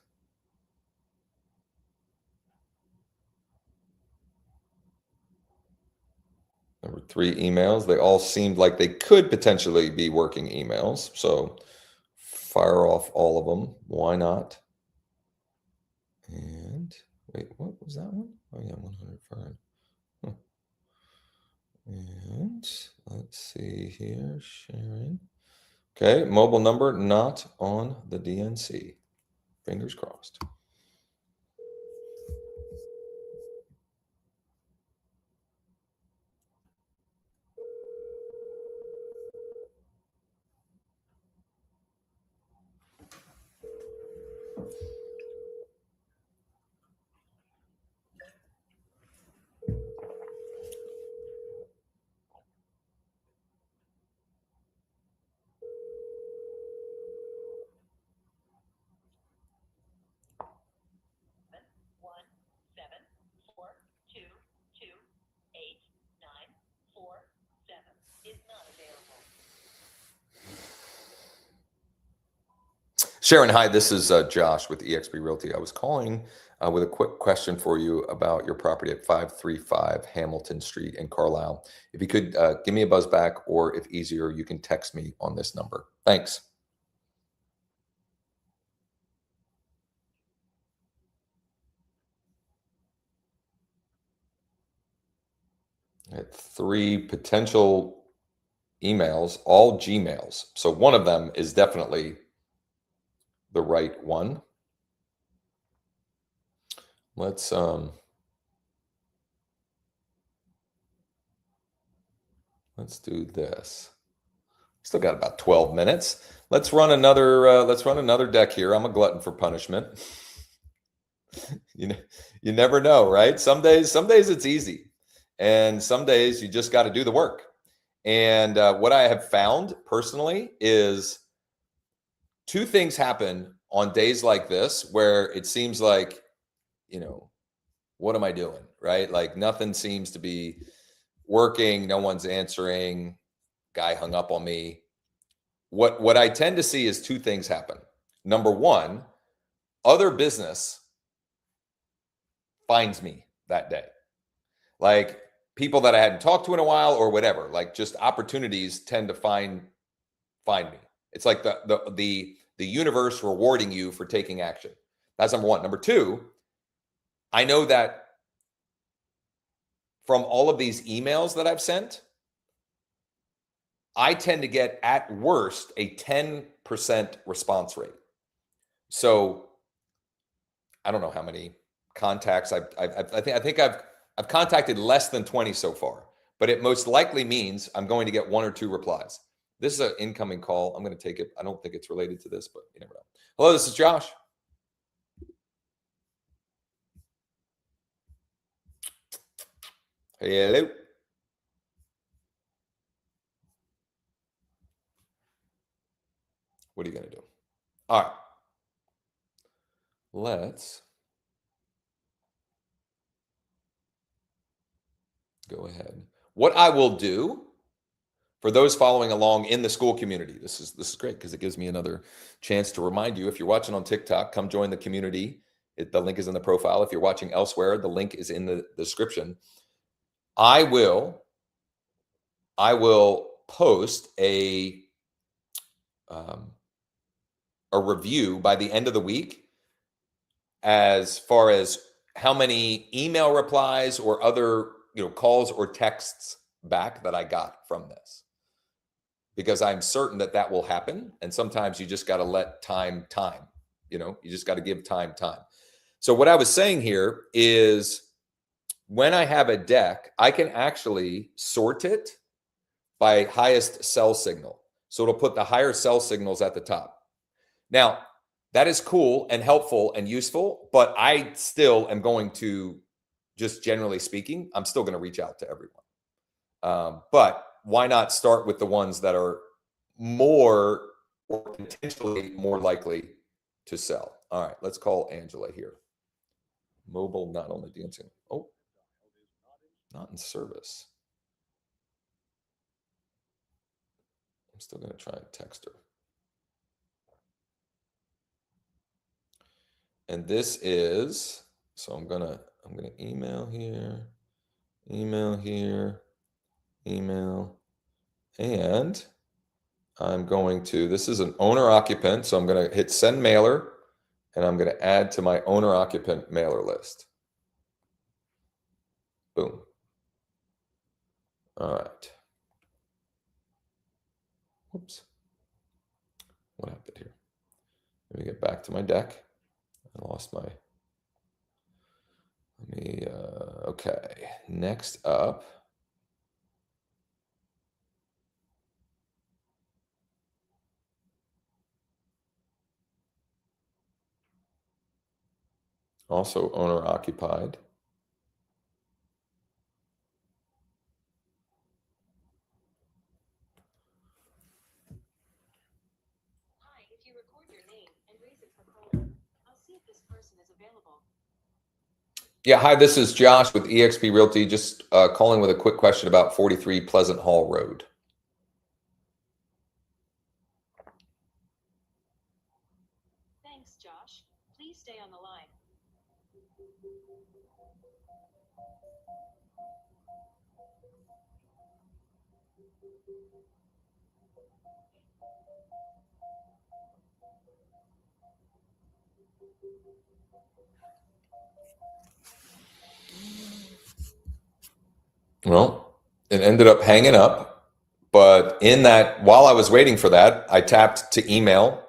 Number 3 emails. They all seemed like they could potentially be working emails. So fire off all of them. Why not? And wait, what was that one? Oh yeah, 100 Fern. Huh. And let's see here, sharing. Okay, mobile number not on the DNC. Fingers crossed. Sharon, hi, this is Josh with eXp Realty. I was calling with a quick question for you about your property at 535 Hamilton Street in Carlisle. If you could give me a buzz back, or if easier, you can text me on this number. Thanks. I had 3 potential emails, all Gmails. So one of them is definitely the right one. Let's do this. Still got about 12 minutes. Let's run another deck here. I'm a glutton for punishment. You never know, right? Some days it's easy, and some days you just got to do the work. And what I have found personally is 2 things happen on days like this where it seems like, what am I doing, right? Like nothing seems to be working. No one's answering. Guy hung up on me. What I tend to see is 2 things happen. Number 1, other business finds me that day. Like people that I hadn't talked to in a while or whatever, like just opportunities tend to find me. It's like the universe rewarding you for taking action. That's number 1. Number 2, I know that from all of these emails that I've sent, I tend to get at worst a 10% response rate. So I don't know how many contacts I think I've contacted less than 20 so far, but it most likely means I'm going to get 1 or 2 replies. This is an incoming call. I'm going to take it. I don't think it's related to this, but you never know. Hello, this is Josh. Hello. What are you going to do? All right. Let's go ahead. What I will do for those following along in the school community, this is great because it gives me another chance to remind you. If you're watching on TikTok, come join the community. The link is in the profile. If you're watching elsewhere, the link is in the description. I will post a review by the end of the week as far as how many email replies or other calls or texts back that I got from this, because I'm certain that will happen. And sometimes you just got to let time, you just got to give time. So what I was saying here is when I have a deck, I can actually sort it by highest sell signal. So it'll put the higher sell signals at the top. Now, that is cool and helpful and useful, but I still am going to just generally speaking, I'm still going to reach out to everyone. But why not start with the ones that are more or potentially more likely to sell? All right, let's call Angela here. Mobile, not only dancing. Oh, not in service. I'm still going to try and text her. And this is, so I'm gonna email here, email, and I'm going to, this is an owner occupant, so I'm going to hit send mailer, and I'm going to add to my owner occupant mailer list. Boom. All right. Whoops. What happened here? Let me get back to my deck. I lost my, okay. Next up. Also owner occupied. Hi, if you record your name and reason for calling, I'll see if this person is available. Yeah, hi, this is Josh with eXp Realty, just calling with a quick question about 43 Pleasant Hall Road. Thanks, Josh. Please stay on the line. Well, it ended up hanging up, but in that, while I was waiting for that, I tapped to email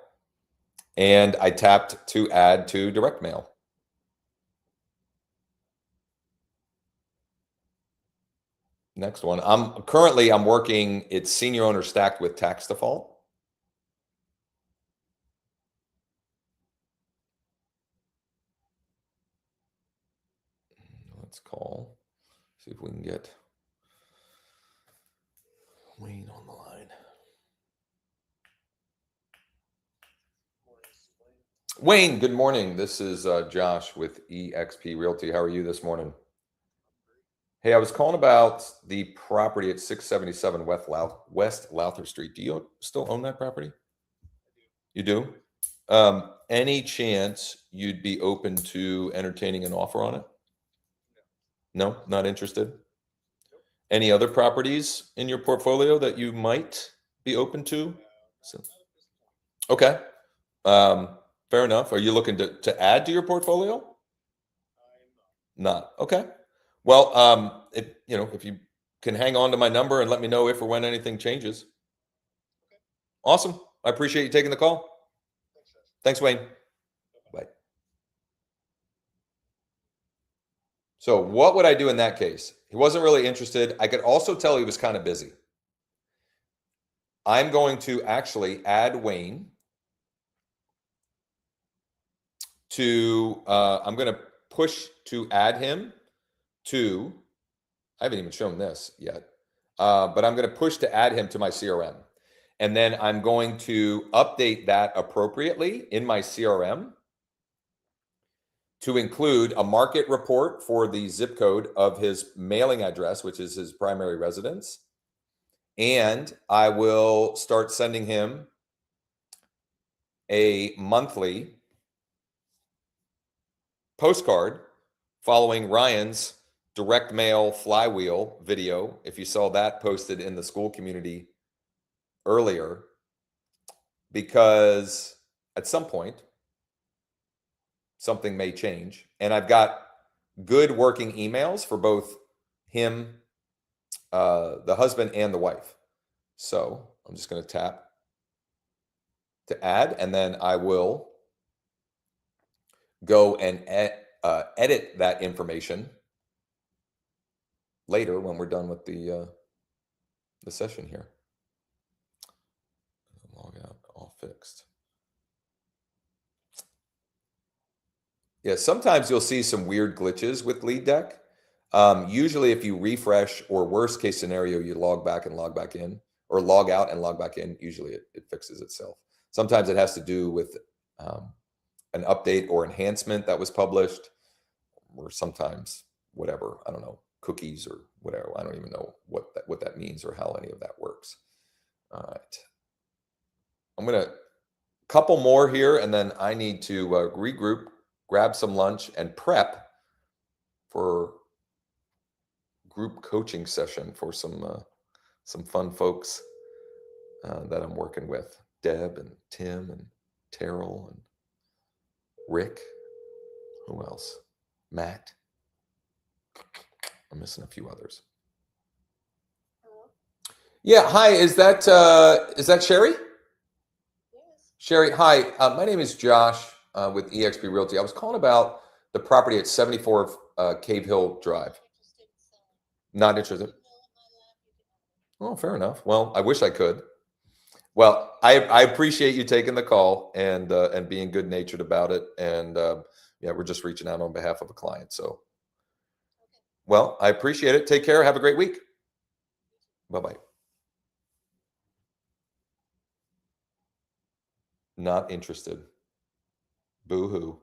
and I tapped to add to direct mail. Next one. I'm working, it's senior owner stacked with tax default. Let's call, see if we can get Wayne on the line. Wayne, good morning. This is Josh with eXp Realty. How are you this morning? Hey, I was calling about the property at 677 West Lowther Street. Do you still own that property? You do? Any chance you'd be open to entertaining an offer on it? No, not interested? Any other properties in your portfolio that you might be open to? Okay. Fair enough. Are you looking to add to your portfolio? Not. Okay. Well, if you can hang on to my number and let me know if or when anything changes. Awesome. I appreciate you taking the call. Thanks, Wayne. Bye. So what would I do in that case? He wasn't really interested. I could also tell he was kind of busy. I'm going to actually add Wayne to, I'm going to push to add him to, I haven't even shown this yet, but I'm going to push to add him to my CRM. And then I'm going to update that appropriately in my CRM to include a market report for the zip code of his mailing address, which is his primary residence. And I will start sending him a monthly postcard following Ryan's direct mail flywheel video. If you saw that posted in the school community earlier, because at some point something may change. And I've got good working emails for both him, the husband, and the wife. So I'm just going to tap to add, and then I will go and edit that information later when we're done with the session here. Log out, all fixed. Yeah, sometimes you'll see some weird glitches with Lead Deck. Usually if you refresh, or worst case scenario, you log back and log back in, or log out and log back in, usually it fixes itself. Sometimes it has to do with an update or enhancement that was published, or sometimes whatever, I don't know, cookies or whatever. I don't even know what that means or how any of that works. All right. I'm going to couple more here, and then I need to regroup, grab some lunch, and prep for group coaching session for some fun folks that I'm working with. Deb and Tim and Terrell and Rick. Who else? Matt. I'm missing a few others. Hello? Yeah, hi. Is that Sherry? Yes. Sherry, hi. My name is Josh with eXp Realty. I was calling about the property at 74 Cave Hill Drive. Interested in selling. Not interested. Email in my lap, you can have it. Oh, fair enough. Well, I wish I could. Well, I appreciate you taking the call and being good natured about it. And yeah, we're just reaching out on behalf of a client. So, Okay. well, I appreciate it. Take care. Have a great week. Bye-bye. Not interested. Boo-hoo.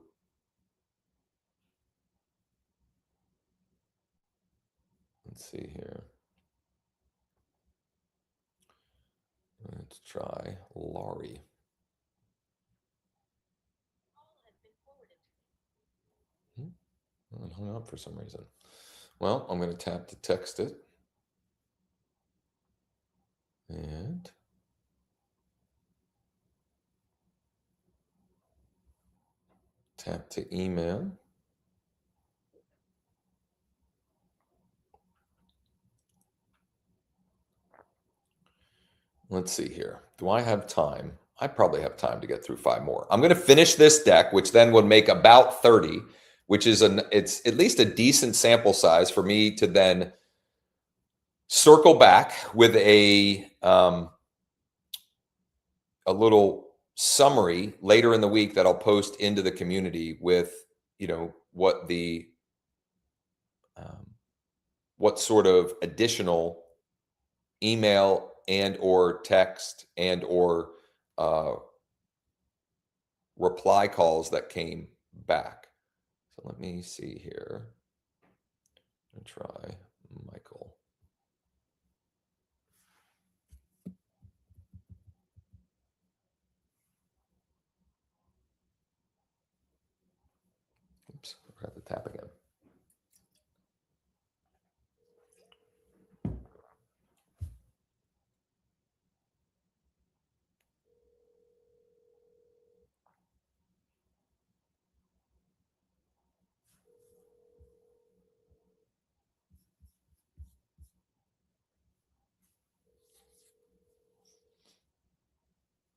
Let's see here. Let's try Laurie. Call has been forwarded to me. It hung up for some reason. Well, I'm going to tap to text it. And tap to email. Let's see here. Do I have time? I probably have time to get through 5 more. I'm going to finish this deck, which then would make about 30, which is it's at least a decent sample size for me to then circle back with a little summary later in the week that I'll post into the community with, what the what sort of additional email and or text and or reply calls that came back. So let me see here and try Michael. Oops, I forgot to tap again.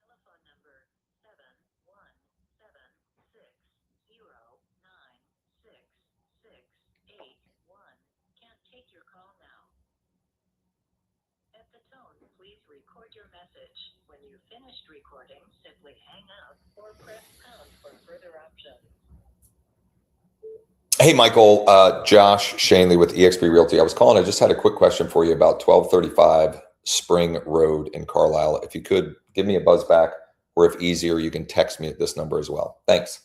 Telephone number 717-096-6681. Can't take your call now. At the tone, please record your message. When you've finished recording, simply hang up or press pound for further options. Hey, Michael, Josh Shanley with eXp Realty. I was calling. I just had a quick question for you about 1235 Spring Road in Carlisle. If you could give me a buzz back, or if easier, you can text me at this number as well. Thanks.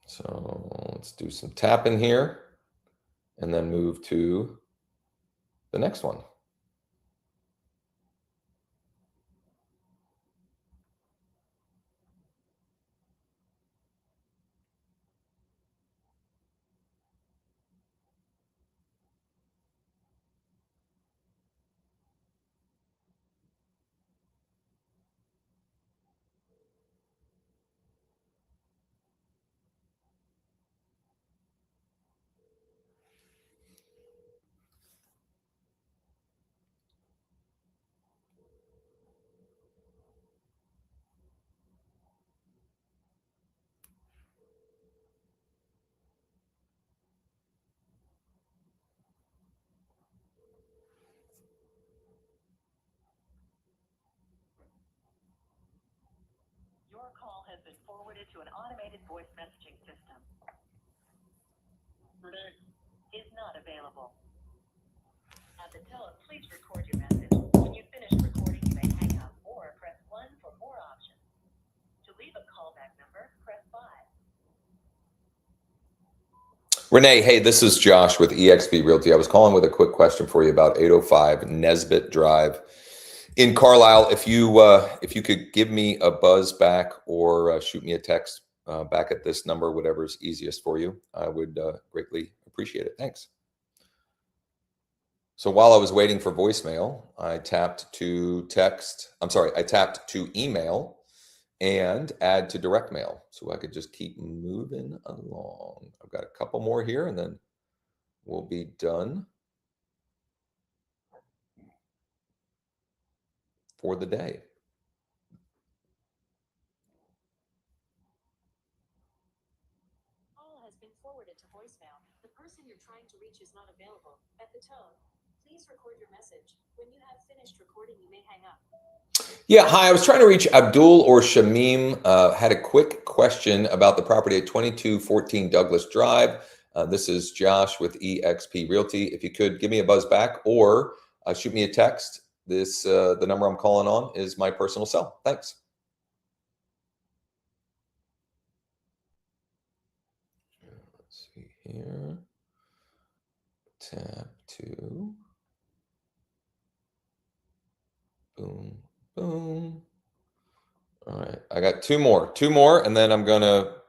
So let's do some tapping here and then move to the next one. has been forwarded to an automated voice messaging system. Renee is not available. At the tone, please record your message. When you finish recording, you may hang up or press 1 for more options. To leave a callback number, press 5. Renee, hey, this is Josh with eXp Realty. I was calling with a quick question for you about 805 Nesbitt Drive in Carlisle. If you could give me a buzz back or shoot me a text back at this number, whatever's easiest for you, I would greatly appreciate it. Thanks. So while I was waiting for voicemail, I tapped to email and add to direct mail so I could just keep moving along. I've got a couple more here and then we'll be done for the day. Call has been forwarded to voicemail. The person you're trying to reach is not available. At the tone, please record your message. When you have finished recording, you may hang up. Yeah, hi. I was trying to reach Abdul or Shamim. Had a quick question about the property at 2214 Douglas Drive. This is Josh with eXp Realty. If you could give me a buzz back or shoot me a text. The number I'm calling on is my personal cell. Thanks. Let's see here. Tap to. Boom, boom. All right, I got two more, and then we'll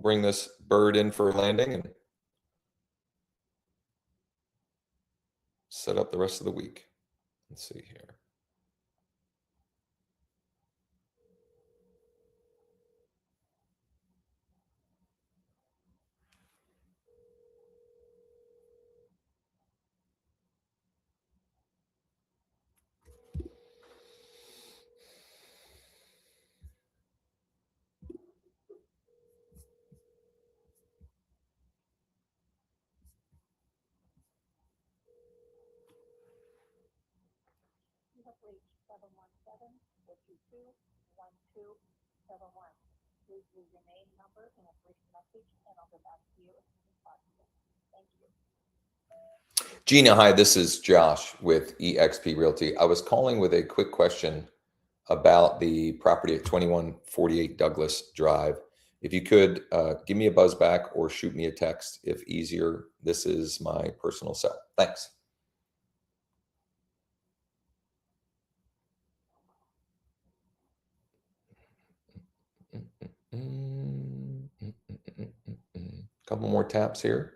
bring this bird in for landing and set up the rest of the week. Let's see here. You have reached 717-422-1271. Please leave your name, number, and a brief message, and I'll get back to you as soon as possible. Thank you. Gina, hi, this is Josh with eXp Realty. I was calling with a quick question about the property at 2148 Douglas Drive. If you could give me a buzz back or shoot me a text if easier. This is my personal cell. Thanks. Couple more taps here.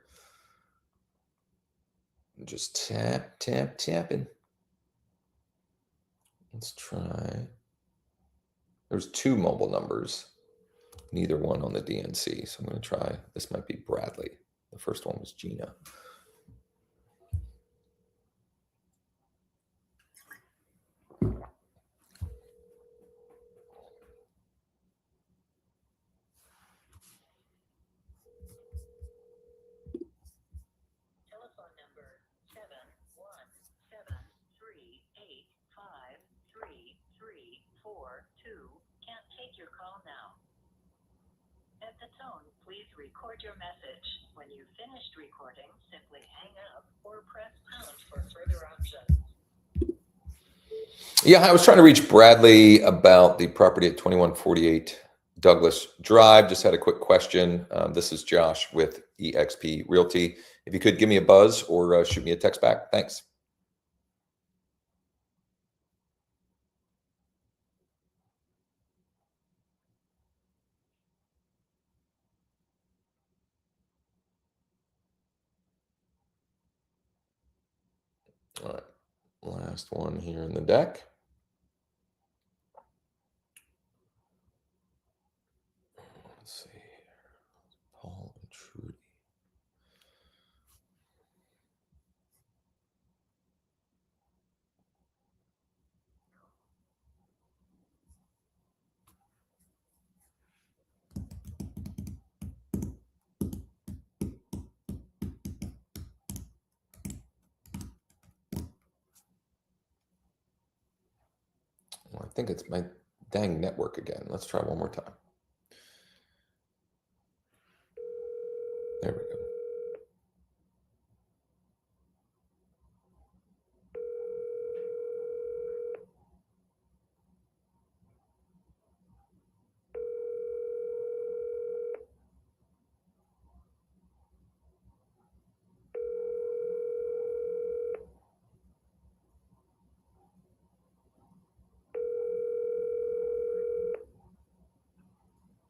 Just tapping. Let's try. There's two mobile numbers, neither one on the DNC. So I'm going to try. This might be Bradley. The first one was Gina. Telephone number 71738533342. Can't take your call now. At the tone, please record your message. When you've finished recording, simply hang up or press pound for further options. Yeah, I was trying to reach Bradley about the property at 2148 Douglas Drive. Just had a quick question. This is Josh with eXp Realty. If you could give me a buzz or shoot me a text back. Thanks. All right, last one here in the deck. Let's see here. Paul and Trudy. Well, I think it's my dang network again. Let's try one more time. There we go.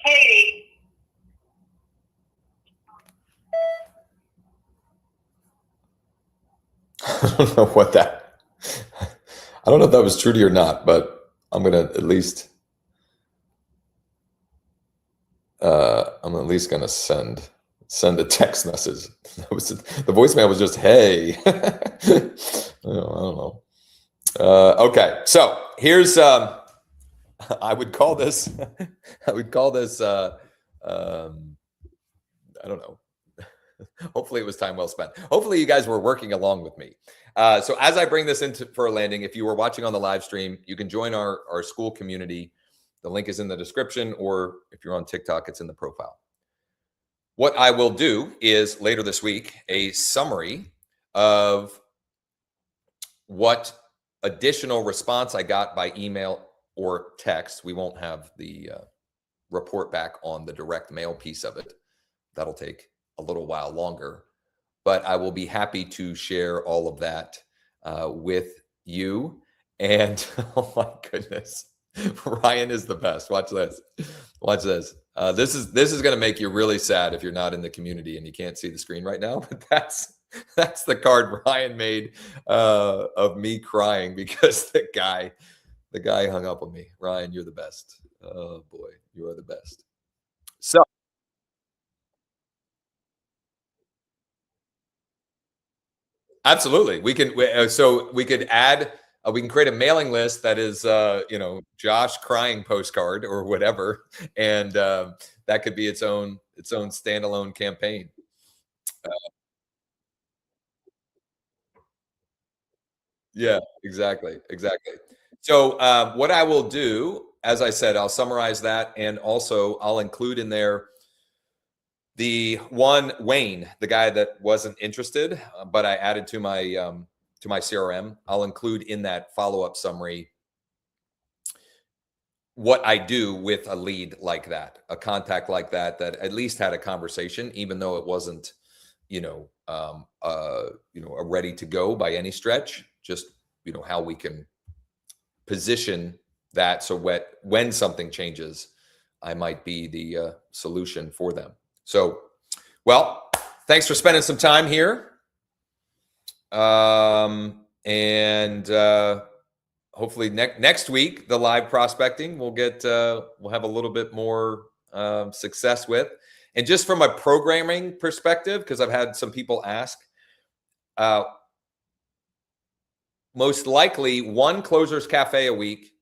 Katie. I don't know what that. I don't know if that was Trudy or not, but I'm gonna at least. I'm at least gonna send a text message. The voicemail was just "Hey." I don't know. Okay, so here's. I would call this. I would call this. I don't know. Hopefully, it was time well spent. Hopefully, you guys were working along with me. So as I bring this into for a landing, if you were watching on the live stream, you can join our school community. The link is in the description, or if you're on TikTok, it's in the profile. What I will do is later this week, a summary of what additional response I got by email or text. We won't have the report back on the direct mail piece of it. That'll take a little while longer, but I will be happy to share all of that with you. And oh my goodness, Ryan is the best. Watch this. Watch this. This is going to make you really sad if you're not in the community and you can't see the screen right now. But that's the card Ryan made of me crying because the guy hung up on me. Ryan, you're the best. Oh boy, you are the best. So absolutely, we can. So we could add. We can create a mailing list that is, Josh crying postcard or whatever, and that could be its own standalone campaign. Yeah, exactly. So what I will do, as I said, I'll summarize that, and also I'll include in there the one Wayne, the guy that wasn't interested, but I added to my CRM. I'll include in that follow-up summary what I do with a lead like that, a contact like that at least had a conversation, even though it wasn't, a ready to go by any stretch. Just how we can position that so when something changes, I might be the solution for them. So, well, thanks for spending some time here. And hopefully next week, the live prospecting we'll have a little bit more success with. And just from a programming perspective, because I've had some people ask, most likely one Closers Cafe a week,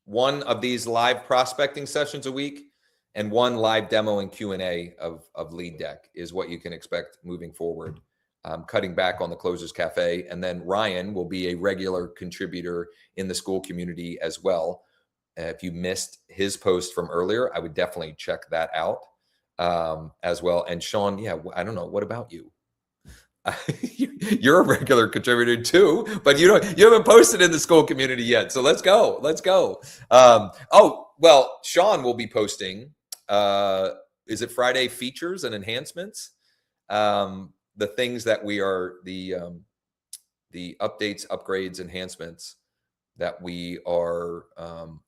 one of these live prospecting sessions a week, and one live demo and Q&A of Lead Deck is what you can expect moving forward. Cutting back on the Closers Cafe. And then Ryan will be a regular contributor in the school community as well. If you missed his post from earlier, I would definitely check that out as well. And Sean, yeah, I don't know. What about you? You're a regular contributor too, but you haven't posted in the school community yet. So let's go. Well, Sean will be posting. Is it Friday features and enhancements? The things that we are the updates, upgrades, enhancements that we are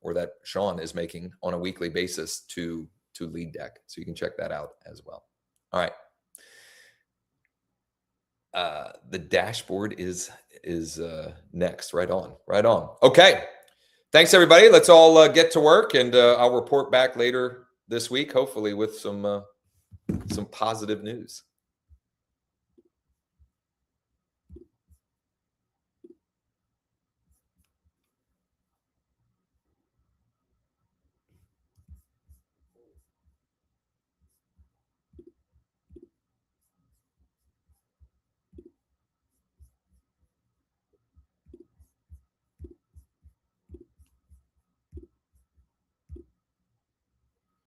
or that Sean is making on a weekly basis to Lead Deck. So you can check that out as well. All right. The dashboard is next. Right on. Okay. Thanks everybody. Let's all get to work, and I'll report back later this week, hopefully with some positive news.